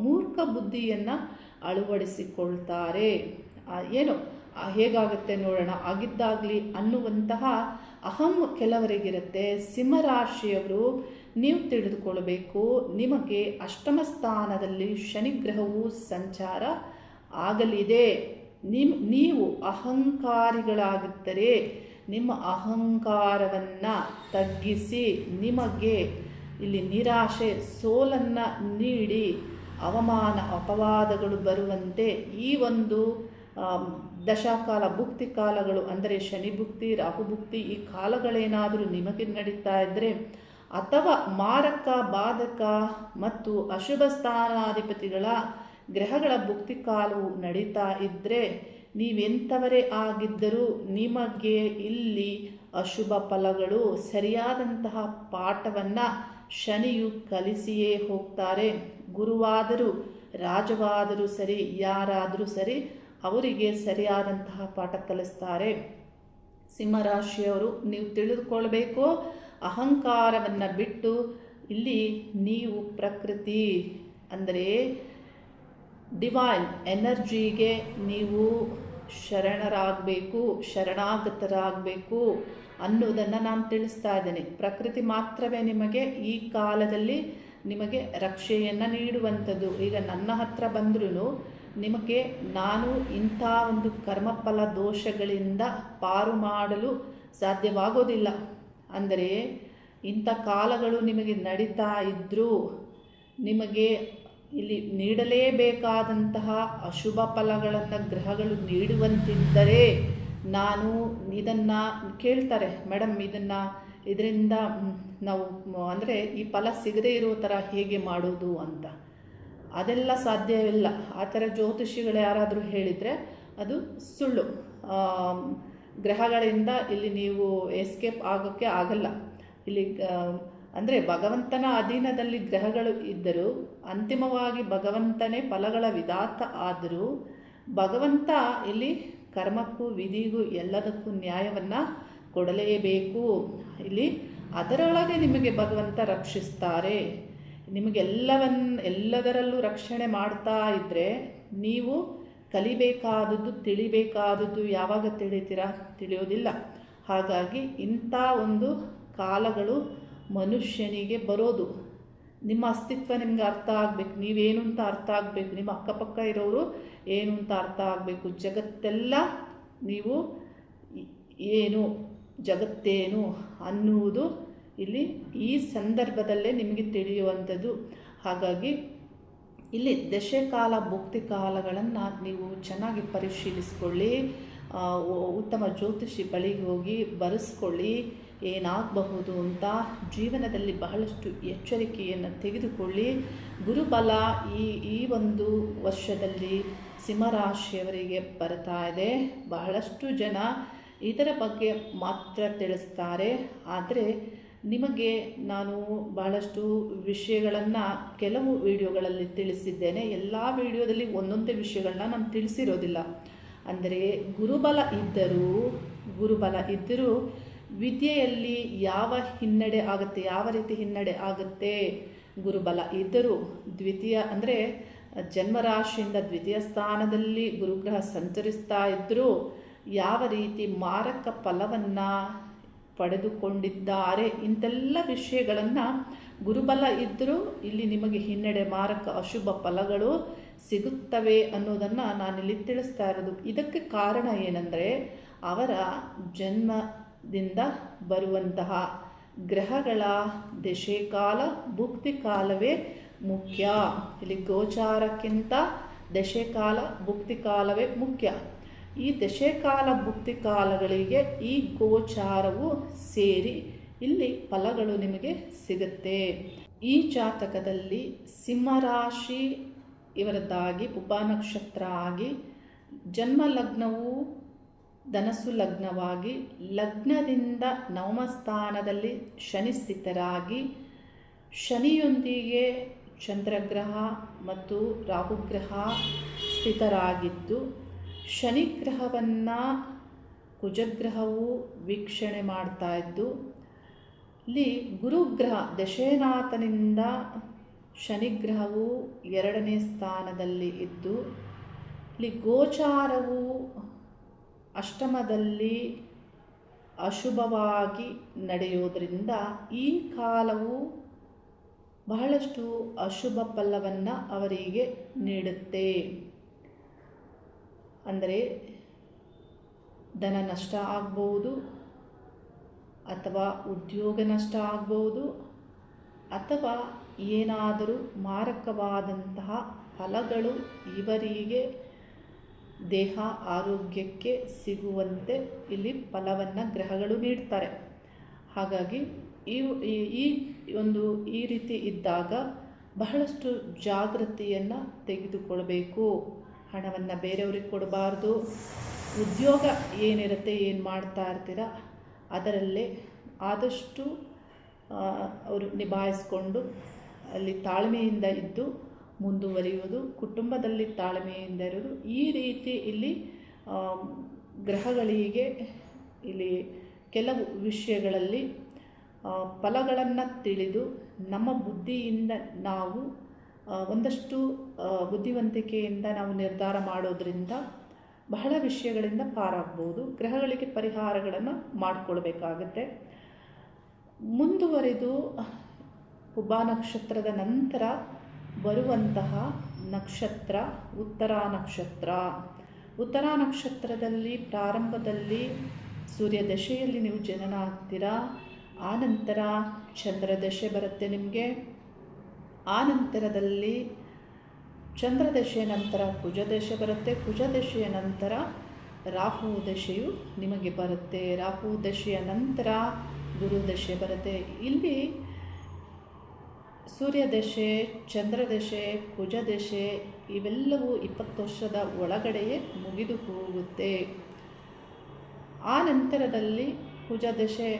ಮೂರ್ಖ ಬುದ್ಧಿಯನ್ನು ಅಳವಡಿಸಿಕೊಳ್ತಾರೆ. ಏನು ಹೇಗಾಗುತ್ತೆ ನೋಡೋಣ, ಆಗಿದ್ದಾಗಲಿ ಅನ್ನುವಂತಹ ಅಹಂ ಕೆಲವರಿಗಿರುತ್ತೆ. ಸಿಂಹರಾಶಿಯವರು ನೀವು ತಿಳಿದುಕೊಳ್ಳಬೇಕು, ನಿಮಗೆ ಅಷ್ಟಮ ಸ್ಥಾನದಲ್ಲಿ ಶನಿಗ್ರಹವು ಸಂಚಾರ ಆಗಲಿದೆ. ನೀವು ಅಹಂಕಾರಿಗಳಾಗಿದ್ದರೆ ನಿಮ್ಮ ಅಹಂಕಾರವನ್ನು ತಗ್ಗಿಸಿ, ನಿಮಗೆ ಇಲ್ಲಿ ನಿರಾಶೆ ಸೋಲನ್ನು ನೀಡಿ ಅವಮಾನ ಅಪವಾದಗಳು ಬರುವಂತೆ ಈ ಒಂದು ದಶಾಕಾಲ ಭುಕ್ತಿ ಕಾಲಗಳು, ಅಂದರೆ ಶನಿ ಭುಕ್ತಿ, ರಾಹು ಭುಕ್ತಿ, ಈ ಕಾಲಗಳೇನಾದರೂ ನಿಮಗೆ ನಡೀತಾ ಇದ್ದರೆ, ಅಥವಾ ಮಾರಕ ಬಾಧಕ ಮತ್ತು ಅಶುಭ ಸ್ಥಾನಾಧಿಪತಿಗಳ ಗ್ರಹಗಳ ಭುಕ್ತಿ ಕಾಲವು ನಡೀತಾ ಇದ್ದರೆ, ನೀವೆಂಥವರೇ ಆಗಿದ್ದರೂ ನಿಮಗೆ ಇಲ್ಲಿ ಅಶುಭ ಫಲಗಳು, ಸರಿಯಾದಂತಹ ಪಾಠವನ್ನು ಶನಿಯು ಕಲಿಸಿಯೇ ಹೋಗ್ತಾರೆ. ಗುರುವಾದರೂ ರಾಜವಾದರೂ ಸರಿ, ಯಾರಾದರೂ ಸರಿ, ಅವರಿಗೆ ಸರಿಯಾದಂತಹ ಪಾಠ ಕಲಿಸ್ತಾರೆ. ಸಿಂಹರಾಶಿಯವರು ನೀವು ತಿಳಿದುಕೊಳ್ಬೇಕು, ಅಹಂಕಾರವನ್ನು ಬಿಟ್ಟು ಇಲ್ಲಿ ನೀವು ಪ್ರಕೃತಿ ಅಂದರೆ ಡಿವೈನ್ ಎನರ್ಜಿಗೆ ನೀವು ಶರಣಾಗತರಾಗಬೇಕು ಅನ್ನೋದನ್ನು ನಾನು ತಿಳಿಸ್ತಾ ಇದ್ದೇನೆ. ಪ್ರಕೃತಿ ಮಾತ್ರವೇ ನಿಮಗೆ ಈ ಕಾಲದಲ್ಲಿ ನಿಮಗೆ ರಕ್ಷೆಯನ್ನು ನೀಡುವಂಥದ್ದು. ಈಗ ನನ್ನ ಹತ್ರ ಬಂದ್ರೂ ನಿಮಗೆ ನಾನು ಇಂಥ ಒಂದು ಕರ್ಮಫಲ ದೋಷಗಳಿಂದ ಪಾರು ಮಾಡಲು ಸಾಧ್ಯವಾಗೋದಿಲ್ಲ. ಅಂದರೆ ಇಂಥ ಕಾಲಗಳು ನಿಮಗೆ ನಡೀತಾ ಇದ್ದರೂ ನಿಮಗೆ ಇಲ್ಲಿ ನೀಡಲೇಬೇಕಾದಂತಹ ಅಶುಭ ಫಲಗಳನ್ನು ಗ್ರಹಗಳು ನೀಡುವಂತಿದ್ದರೆ ನಾನು ಇದನ್ನು ಕೇಳ್ತಾರೆ, ಮೇಡಮ್ ಇದರಿಂದ ನಾವು ಅಂದರೆ ಈ ಫಲ ಸಿಗದೇ ಇರೋ ಥರ ಹೇಗೆ ಮಾಡೋದು ಅಂತ. ಅದೆಲ್ಲ ಸಾಧ್ಯವಿಲ್ಲ. ಆ ಥರ ಜ್ಯೋತಿಷಿಗಳು ಯಾರಾದರೂ ಹೇಳಿದರೆ ಅದು ಸುಳ್ಳು. ಗ್ರಹಗಳಿಂದ ಇಲ್ಲಿ ನೀವು ಎಸ್ಕೇಪ್ ಆಗೋಕ್ಕೆ ಆಗಲ್ಲ. ಇಲ್ಲಿ ಅಂದರೆ ಭಗವಂತನ ಅಧೀನದಲ್ಲಿ ಗ್ರಹಗಳು ಇದ್ದರೂ ಅಂತಿಮವಾಗಿ ಭಗವಂತನೇ ಫಲಗಳ ವಿಧಾತ ಆದರೂ ಭಗವಂತ ಇಲ್ಲಿ ಕರ್ಮಕ್ಕೂ ವಿಧಿಗೂ ಎಲ್ಲದಕ್ಕೂ ನ್ಯಾಯವನ್ನು ಕೊಡಲೇಬೇಕು. ಇಲ್ಲಿ ಅದರೊಳಗೆ ನಿಮಗೆ ಭಗವಂತ ರಕ್ಷಿಸ್ತಾರೆ. ಎಲ್ಲದರಲ್ಲೂ ರಕ್ಷಣೆ ಮಾಡ್ತಾ ಇದ್ದರೆ ನೀವು ಕಲಿಬೇಕಾದದ್ದು ತಿಳಿಬೇಕಾದದ್ದು ಯಾವಾಗ ತಿಳಿಯೋದಿಲ್ಲ. ಹಾಗಾಗಿ ಇಂಥ ಒಂದು ಕಾಲಗಳು ಮನುಷ್ಯನಿಗೆ ಬರೋದು. ನಿಮ್ಮ ಅಸ್ತಿತ್ವ ನಿಮ್ಗೆ ಅರ್ಥ ಆಗಬೇಕು, ನೀವೇನು ಅಂತ ಅರ್ಥ ಆಗಬೇಕು, ನಿಮ್ಮ ಅಕ್ಕಪಕ್ಕ ಇರೋರು ಏನು ಅಂತ ಅರ್ಥ ಆಗಬೇಕು. ಜಗತ್ತೆಲ್ಲ ನೀವು ಏನು, ಜಗತ್ತೇನು ಅನ್ನುವುದು ಇಲ್ಲಿ ಈ ಸಂದರ್ಭದಲ್ಲೇ ನಿಮಗೆ ತಿಳಿಯುವಂಥದ್ದು. ಹಾಗಾಗಿ ಇಲ್ಲಿ ದಶಕಾಲ ಭುಕ್ತಿ ಕಾಲಗಳನ್ನು ನೀವು ಚೆನ್ನಾಗಿ ಪರಿಶೀಲಿಸ್ಕೊಳ್ಳಿ. ಉತ್ತಮ ಜ್ಯೋತಿಷಿ ಬಳಿಗೆ ಹೋಗಿ ಬರೆಸ್ಕೊಳ್ಳಿ ಏನಾಗಬಹುದು ಅಂತ. ಜೀವನದಲ್ಲಿ ಬಹಳಷ್ಟು ಎಚ್ಚರಿಕೆಯನ್ನು ತೆಗೆದುಕೊಳ್ಳಿ. ಗುರುಬಲ ಈ ಒಂದು ವರ್ಷದಲ್ಲಿ ಸಿಂಹರಾಶಿಯವರಿಗೆ ಬರ್ತಾ ಇದೆ. ಬಹಳಷ್ಟು ಜನ ಇದರ ಬಗ್ಗೆ ಮಾತ್ರ ತಿಳಿಸ್ತಾರೆ. ಆದರೆ ನಿಮಗೆ ನಾನು ಬಹಳಷ್ಟು ವಿಷಯಗಳನ್ನು ಕೆಲವು ವಿಡಿಯೋಗಳಲ್ಲಿ ತಿಳಿಸಿದ್ದೇನೆ. ಎಲ್ಲ ವಿಡಿಯೋದಲ್ಲಿ ಒಂದೊಂದೇ ವಿಷಯಗಳನ್ನ ನಾನು ತಿಳಿಸಿರೋದಿಲ್ಲ. ಅಂದರೆ ಗುರುಬಲ ಇದ್ದರೂ ವಿದ್ಯೆಯಲ್ಲಿ ಯಾವ ಹಿನ್ನಡೆ ಆಗುತ್ತೆ, ಯಾವ ರೀತಿ ಹಿನ್ನಡೆ ಆಗುತ್ತೆ. ಗುರುಬಲ ಇದ್ದರೂ ದ್ವಿತೀಯ ಅಂದರೆ ಜನ್ಮರಾಶಿಯಿಂದ ದ್ವಿತೀಯ ಸ್ಥಾನದಲ್ಲಿ ಗುರುಗ್ರಹ ಸಂಚರಿಸ್ತಾ ಇದ್ದರೂ ಯಾವ ರೀತಿ ಮಾರಕ ಫಲವನ್ನು ಪಡೆದುಕೊಂಡಿದ್ದಾರೆ. ಇಂತೆಲ್ಲ ವಿಷಯಗಳನ್ನು ಗುರುಬಲ ಇದ್ದರೂ ಇಲ್ಲಿ ನಿಮಗೆ ಹಿನ್ನಡೆ, ಮಾರಕ ಅಶುಭ ಫಲಗಳು ಸಿಗುತ್ತವೆ ಅನ್ನೋದನ್ನು ನಾನಿಲ್ಲಿ ತಿಳಿಸ್ತಾ ಇರೋದು. ಇದಕ್ಕೆ ಕಾರಣ ಏನಂದರೆ ಅವರ ಜನ್ಮದಿಂದ ಬರುವಂತಹ ಗ್ರಹಗಳ ದಶೆಕಾಲ ಭುಕ್ತಿ ಕಾಲವೇ ಮುಖ್ಯ. ಇಲ್ಲಿ ಗೋಚಾರಕ್ಕಿಂತ ದಶೆಕಾಲ ಭುಕ್ತಿ ಕಾಲವೇ ಮುಖ್ಯ. ಈ ದಶೆಕಾಲ ಭುಕ್ತಿ ಕಾಲಗಳಿಗೆ ಈ ಗೋಚಾರವು ಸೇರಿ ಇಲ್ಲಿ ಫಲಗಳು ನಿಮಗೆ ಸಿಗುತ್ತೆ. ಈ ಜಾತಕದಲ್ಲಿ ಸಿಂಹರಾಶಿ ಇವರದ್ದಾಗಿ ಪುಬ್ಬ ನಕ್ಷತ್ರ ಆಗಿ ಜನ್ಮ ಲಗ್ನವು ಧನಸ್ಸು ಲಗ್ನವಾಗಿ ಲಗ್ನದಿಂದ ನವಮ ಸ್ಥಾನದಲ್ಲಿ ಶನಿ ಸ್ಥಿತರಾಗಿ ಶನಿಯೊಂದಿಗೆ ಚಂದ್ರಗ್ರಹ ಮತ್ತು ರಾಹುಗ್ರಹ ಸ್ಥಿತರಾಗಿದ್ದು ಶನಿಗ್ರಹವನ್ನು ಕುಜಗ್ರಹವು ವೀಕ್ಷಣೆ ಮಾಡ್ತಾ ಇದ್ದು ಇಲ್ಲಿ ಗುರುಗ್ರಹ ದಶೇನಾಥನಿಂದ ಶನಿಗ್ರಹವು 2ನೇ ಸ್ಥಾನದಲ್ಲಿ ಇದ್ದು ಇಲ್ಲಿ ಗೋಚಾರವು ಅಷ್ಟಮದಲ್ಲಿ ಅಶುಭವಾಗಿ ನಡೆಯೋದರಿಂದ ಈ ಕಾಲವು ಬಹಳಷ್ಟು ಅಶುಭ ಫಲವನ್ನು ಅವರಿಗೆ ನೀಡುತ್ತೆ. ಅಂದರೆ ಧನ ನಷ್ಟ ಆಗ್ಬೋದು, ಅಥವಾ ಉದ್ಯೋಗ ನಷ್ಟ ಆಗ್ಬೋದು, ಅಥವಾ ಏನಾದರೂ ಮಾರಕವಾದಂತಹ ಫಲಗಳು ಇವರಿಗೆ ದೇಹ ಆರೋಗ್ಯಕ್ಕೆ ಸಿಗುವಂತೆ ಇಲ್ಲಿ ಫಲವನ್ನು ಗ್ರಹಗಳು ನೀಡ್ತಾರೆ. ಹಾಗಾಗಿ ಈ ರೀತಿ ಇದ್ದಾಗ ಬಹಳಷ್ಟು ಜಾಗೃತಿಯನ್ನು ತೆಗೆದುಕೊಳ್ಬೇಕು. ಹಣವನ್ನು ಬೇರೆಯವ್ರಿಗೆ ಕೊಡಬಾರ್ದು. ಉದ್ಯೋಗ ಏನಿರುತ್ತೆ, ಏನು ಮಾಡ್ತಾ ಇರ್ತೀರ ಅದರಲ್ಲೇ ಆದಷ್ಟು ಅವರು ನಿಭಾಯಿಸ್ಕೊಂಡು ಅಲ್ಲಿ ತಾಳ್ಮೆಯಿಂದ ಇದ್ದು ಮುಂದುವರಿಯುವುದು, ಕುಟುಂಬದಲ್ಲಿ ತಾಳ್ಮೆಯಿಂದ ಇರುವುದು, ಈ ರೀತಿ ಇಲ್ಲಿ ಗ್ರಹಗಳಿಗೆ ಇಲ್ಲಿ ಕೆಲವು ವಿಷಯಗಳಲ್ಲಿ ಫಲಗಳನ್ನು ತಿಳಿದು ನಮ್ಮ ಬುದ್ಧಿಯಿಂದ ನಾವು ಒಂದಷ್ಟು ಬುದ್ಧಿವಂತಿಕೆಯಿಂದ ನಾವು ನಿರ್ಧಾರ ಮಾಡೋದ್ರಿಂದ ಬಹಳ ವಿಷಯಗಳಿಂದ ಪಾರಾಗ್ಬೋದು. ಗ್ರಹಗಳಿಗೆ ಪರಿಹಾರಗಳನ್ನು ಮಾಡಿಕೊಳ್ಬೇಕಾಗತ್ತೆ. ಮುಂದುವರಿದು ಪುಬ್ಬ ನಕ್ಷತ್ರದ ನಂತರ ಬರುವಂತಹ ನಕ್ಷತ್ರ ಉತ್ತರಾ ನಕ್ಷತ್ರ. ಉತ್ತರಾ ನಕ್ಷತ್ರದಲ್ಲಿ ಪ್ರಾರಂಭದಲ್ಲಿ ಸೂರ್ಯ ದಶೆಯಲ್ಲಿ ನೀವು ಜನನ ಆಗ್ತೀರಾ. ಆನಂತರ ಚಂದ್ರ ದಶೆ ಬರುತ್ತೆ ನಿಮಗೆ. ಆನಂತರದಲ್ಲಿ ಚಂದ್ರ ದಶೆಯ ನಂತರ ಕುಜ ದಶೆ ಬರುತ್ತೆ. ಕುಜ ದಶೆಯ ನಂತರ ರಾಹು ದಶೆಯು ನಿಮಗೆ ಬರುತ್ತೆ. ರಾಹು ದಶೆಯ ನಂತರ ಗುರು ದಶೆ ಬರುತ್ತೆ. ಇಲ್ಲಿ ಸೂರ್ಯ ದಶೆ, ಚಂದ್ರ ದಶೆ, ಕುಜ ದಶೆ ಇವೆಲ್ಲವೂ 20 ವರ್ಷದ ಒಳಗಡೆಯೇ ಮುಗಿದು ಹೋಗುತ್ತೆ. ಆ ನಂತರದಲ್ಲಿ ಕುಜ ದಶೆ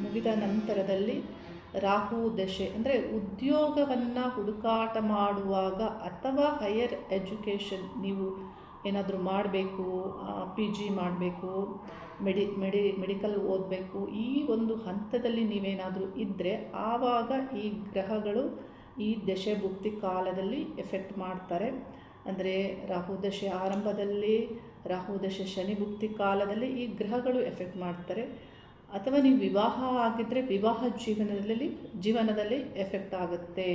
ಮುಗಿದ ನಂತರದಲ್ಲಿ ರಾಹು ದಶೆ, ಅಂದರೆ ಉದ್ಯೋಗವನ್ನು ಹುಡುಕಾಟ ಮಾಡುವಾಗ ಅಥವಾ ಹೈಯರ್ ಎಜುಕೇಷನ್ ನೀವು ಏನಾದರೂ ಮಾಡಬೇಕು, PG ಮಾಡಬೇಕು, ಮೆಡಿಕಲ್ ಓದಬೇಕು, ಈ ಒಂದು ಹಂತದಲ್ಲಿ ನೀವೇನಾದರೂ ಇದ್ದರೆ ಆವಾಗ ಈ ಗ್ರಹಗಳು ಈ ದಶೆ ಭುಕ್ತಿ ಕಾಲದಲ್ಲಿ ಎಫೆಕ್ಟ್ ಮಾಡ್ತಾರೆ. ಅಂದರೆ ರಾಹು ದಶೆ ಆರಂಭದಲ್ಲಿ, ರಾಹು ದಶೆ ಶನಿ ಭುಕ್ತಿ ಕಾಲದಲ್ಲಿ ಈ ಗ್ರಹಗಳು ಎಫೆಕ್ಟ್ ಮಾಡ್ತಾರೆ. ಅಥವಾ ನೀವು ವಿವಾಹ ಆಗಿದ್ದರೆ ವಿವಾಹ ಜೀವನದಲ್ಲಿ ಎಫೆಕ್ಟ್ ಆಗುತ್ತೆ.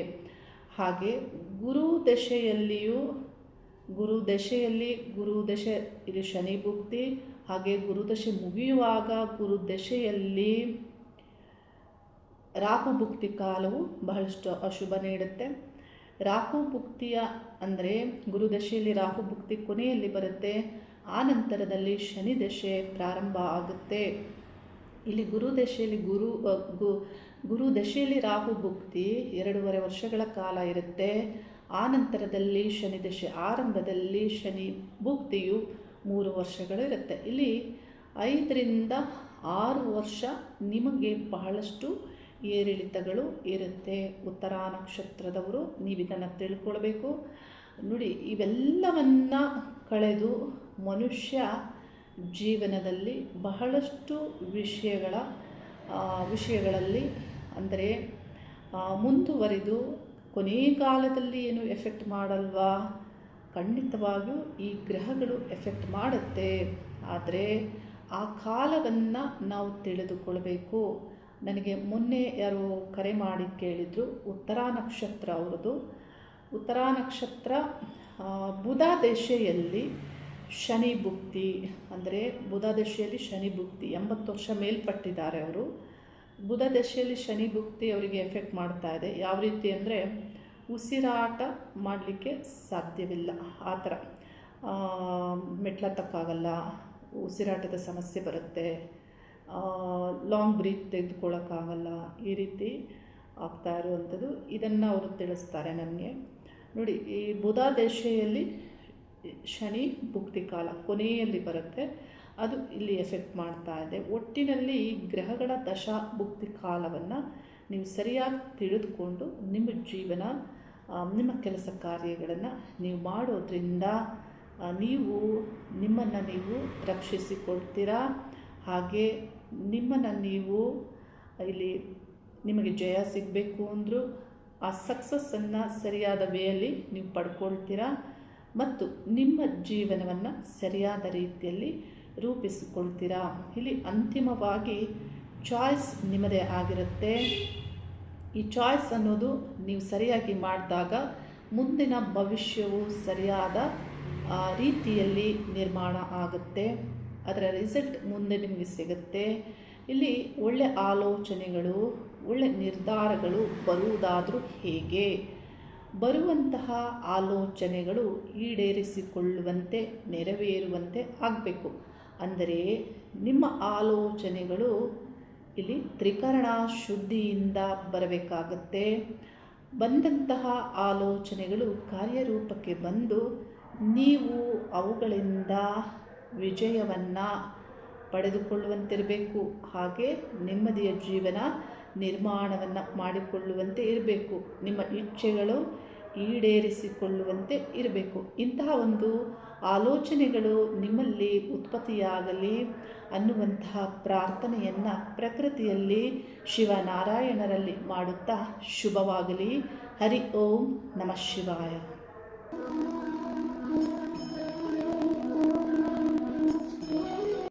ಹಾಗೆ ಗುರು ದಶೆಯಲ್ಲಿ ಇಲ್ಲಿ ಶನಿ ಭುಕ್ತಿ, ಹಾಗೆ ಗುರುದಶೆ ಮುಗಿಯುವಾಗ ಗುರುದಶೆಯಲ್ಲಿ ರಾಹು ಭುಕ್ತಿ ಕಾಲವು ಬಹಳಷ್ಟು ಅಶುಭ ನೀಡುತ್ತೆ. ರಾಹು ಭುಕ್ತಿಯ ಅಂದರೆ ಗುರುದಶೆಯಲ್ಲಿ ರಾಹು ಭುಕ್ತಿ ಕೊನೆಯಲ್ಲಿ ಬರುತ್ತೆ. ಆ ನಂತರದಲ್ಲಿ ಶನಿ ದಶೆ ಪ್ರಾರಂಭ ಆಗುತ್ತೆ. ಇಲ್ಲಿ ಗುರುದಶೆಯಲ್ಲಿ ರಾಹು ಭುಕ್ತಿ 2.5 ವರ್ಷಗಳ ಕಾಲ ಇರುತ್ತೆ. ಆ ನಂತರದಲ್ಲಿ ಶನಿ ದಶೆ ಆರಂಭದಲ್ಲಿ ಶನಿ ಭುಕ್ತಿಯು 3 ವರ್ಷಗಳು ಇರುತ್ತೆ. ಇಲ್ಲಿ 5 ರಿಂದ 6 ವರ್ಷ ನಿಮಗೆ ಬಹಳಷ್ಟು ಏರಿಳಿತಗಳು ಇರುತ್ತೆ. ಉತ್ತರಾ ನಕ್ಷತ್ರದವರು ನೀವಿದನ್ನು ತಿಳ್ಕೊಳ್ಬೇಕು. ನೋಡಿ, ಇವೆಲ್ಲವನ್ನು ಕಳೆದು ಮನುಷ್ಯ ಜೀವನದಲ್ಲಿ ಬಹಳಷ್ಟು ವಿಷಯಗಳಲ್ಲಿ ಅಂದರೆ ಮುಂದುವರಿದು ಕೊನೆಯ ಕಾಲದಲ್ಲಿ ಏನು ಎಫೆಕ್ಟ್ ಮಾಡಲ್ವಾ? ಖಂಡಿತವಾಗಿಯೂ ಈ ಗ್ರಹಗಳು ಎಫೆಕ್ಟ್ ಮಾಡುತ್ತೆ. ಆದರೆ ಆ ಕಾಲವನ್ನು ನಾವು ತಿಳಿದುಕೊಳ್ಬೇಕು. ನನಗೆ ಮೊನ್ನೆ ಯಾರೋ ಕರೆ ಮಾಡಿ ಕೇಳಿದರು, ಉತ್ತರಾ ನಕ್ಷತ್ರ ಅವರದು. ಉತ್ತರಾ ನಕ್ಷತ್ರ ಬುಧ ದಶೆಯಲ್ಲಿ ಶನಿ ಭುಕ್ತಿ, ಅಂದರೆ ಬುಧ ದಶೆಯಲ್ಲಿ ಶನಿ ಭುಕ್ತಿ 80 ವರ್ಷ ಮೇಲ್ಪಟ್ಟಿದ್ದಾರೆ ಅವರು. ಬುಧ ದಶೆಯಲ್ಲಿ ಶನಿ ಭುಕ್ತಿ ಅವರಿಗೆ ಎಫೆಕ್ಟ್ ಮಾಡ್ತಾ ಇದೆ. ಯಾವ ರೀತಿ ಅಂದರೆ ಉಸಿರಾಟ ಮಾಡಲಿಕ್ಕೆ ಸಾಧ್ಯವಿಲ್ಲ, ಆ ಥರ ಮೆಟ್ಲತ್ತಕ್ಕಾಗಲ್ಲ, ಉಸಿರಾಟದ ಸಮಸ್ಯೆ ಬರುತ್ತೆ, ಲಾಂಗ್ ಬ್ರೀತ್ ತೆಗೆದುಕೊಳ್ಳೋಕ್ಕಾಗಲ್ಲ, ಈ ರೀತಿ ಆಗ್ತಾ ಇರುವಂಥದ್ದು. ಇದನ್ನು ಅವರು ತಿಳಿಸ್ತಾರೆ ನನಗೆ. ನೋಡಿ, ಈ ಬುಧ ದಶೆಯಲ್ಲಿ ಶನಿ ಭುಕ್ತಿ ಕಾಲ ಕೊನೆಯಲ್ಲಿ ಬರುತ್ತೆ, ಅದು ಇಲ್ಲಿ ಎಫೆಕ್ಟ್ ಮಾಡ್ತಾ ಇದೆ. ಒಟ್ಟಿನಲ್ಲಿ ಈ ಗ್ರಹಗಳ ದಶಾ ಭುಕ್ತಿ ಕಾಲವನ್ನು ನೀವು ಸರಿಯಾಗಿ ತಿಳಿದುಕೊಂಡು ನಿಮ್ಮ ಜೀವನ, ನಿಮ್ಮ ಕೆಲಸ ಕಾರ್ಯಗಳನ್ನು ನೀವು ಮಾಡೋದ್ರಿಂದ ನೀವು ನಿಮ್ಮನ್ನು ನೀವು ರಕ್ಷಿಸಿಕೊಳ್ತೀರಾ. ಹಾಗೆ ನಿಮ್ಮನ್ನು ನೀವು ಇಲ್ಲಿ ನಿಮಗೆ ಜಯ ಸಿಗಬೇಕು ಅಂದರೂ ಆ ಸಕ್ಸಸ್ಸನ್ನು ಸರಿಯಾದ ವೇಯಲ್ಲಿ ನೀವು ಪಡ್ಕೊಳ್ತೀರಾ ಮತ್ತು ನಿಮ್ಮ ಜೀವನವನ್ನು ಸರಿಯಾದ ರೀತಿಯಲ್ಲಿ ರೂಪಿಸಿಕೊಳ್ತೀರಾ. ಇಲ್ಲಿ ಅಂತಿಮವಾಗಿ ಚಾಯ್ಸ್ ನಿಮ್ಮದೇ ಆಗಿರುತ್ತೆ. ಈ ಚಾಯ್ಸ್ ಅನ್ನೋದು ನೀವು ಸರಿಯಾಗಿ ಮಾಡಿದಾಗ ಮುಂದಿನ ಭವಿಷ್ಯವು ಸರಿಯಾದ ರೀತಿಯಲ್ಲಿ ನಿರ್ಮಾಣ ಆಗುತ್ತೆ. ಅದರ ರಿಸಲ್ಟ್ ಮುಂದೆ ನಿಮಗೆ ಸಿಗುತ್ತೆ. ಇಲ್ಲಿ ಒಳ್ಳೆ ಆಲೋಚನೆಗಳು, ಒಳ್ಳೆ ನಿರ್ಧಾರಗಳು ಬರುವುದಾದರೂ ಹೇಗೆ? ಬರುವಂತಹ ಆಲೋಚನೆಗಳು ಈಡೇರಿಸಿಕೊಳ್ಳುವಂತೆ, ನೆರವೇರುವಂತೆ ಆಗಬೇಕು. ಅಂದರೆ ನಿಮ್ಮ ಆಲೋಚನೆಗಳು ಇಲ್ಲಿ ತ್ರಿಕರಣ ಶುದ್ಧಿಯಿಂದ ಬರಬೇಕಾಗತ್ತೆ. ಬಂದಂತಹ ಆಲೋಚನೆಗಳು ಕಾರ್ಯರೂಪಕ್ಕೆ ಬಂದು ನೀವು ಅವುಗಳಿಂದ ವಿಜಯವನ್ನು ಪಡೆದುಕೊಳ್ಳುವಂತಿರಬೇಕು. ಹಾಗೆ ನೆಮ್ಮದಿಯ ಜೀವನ ನಿರ್ಮಾಣವನ್ನು ಮಾಡಿಕೊಳ್ಳುವಂತೆ ಇರಬೇಕು. ನಿಮ್ಮ ಇಚ್ಛೆಗಳು ಈಡೇರಿಸಿಕೊಳ್ಳುವಂತೆ ಇರಬೇಕು. ಇಂತಹ ಒಂದು ಆಲೋಚನೆಗಳು ನಿಮ್ಮಲ್ಲಿ ಉತ್ಪತ್ತಿಯಾಗಲಿ ಅನ್ನುವಂತಹ ಪ್ರಾರ್ಥನೆಯನ್ನು ಪ್ರಕೃತಿಯಲ್ಲಿ ಶಿವನಾರಾಯಣರಲ್ಲಿ ಮಾಡುತ್ತಾ ಶುಭವಾಗಲಿ. ಹರಿ ಓಂ ನಮಃ ಶಿವಾಯ.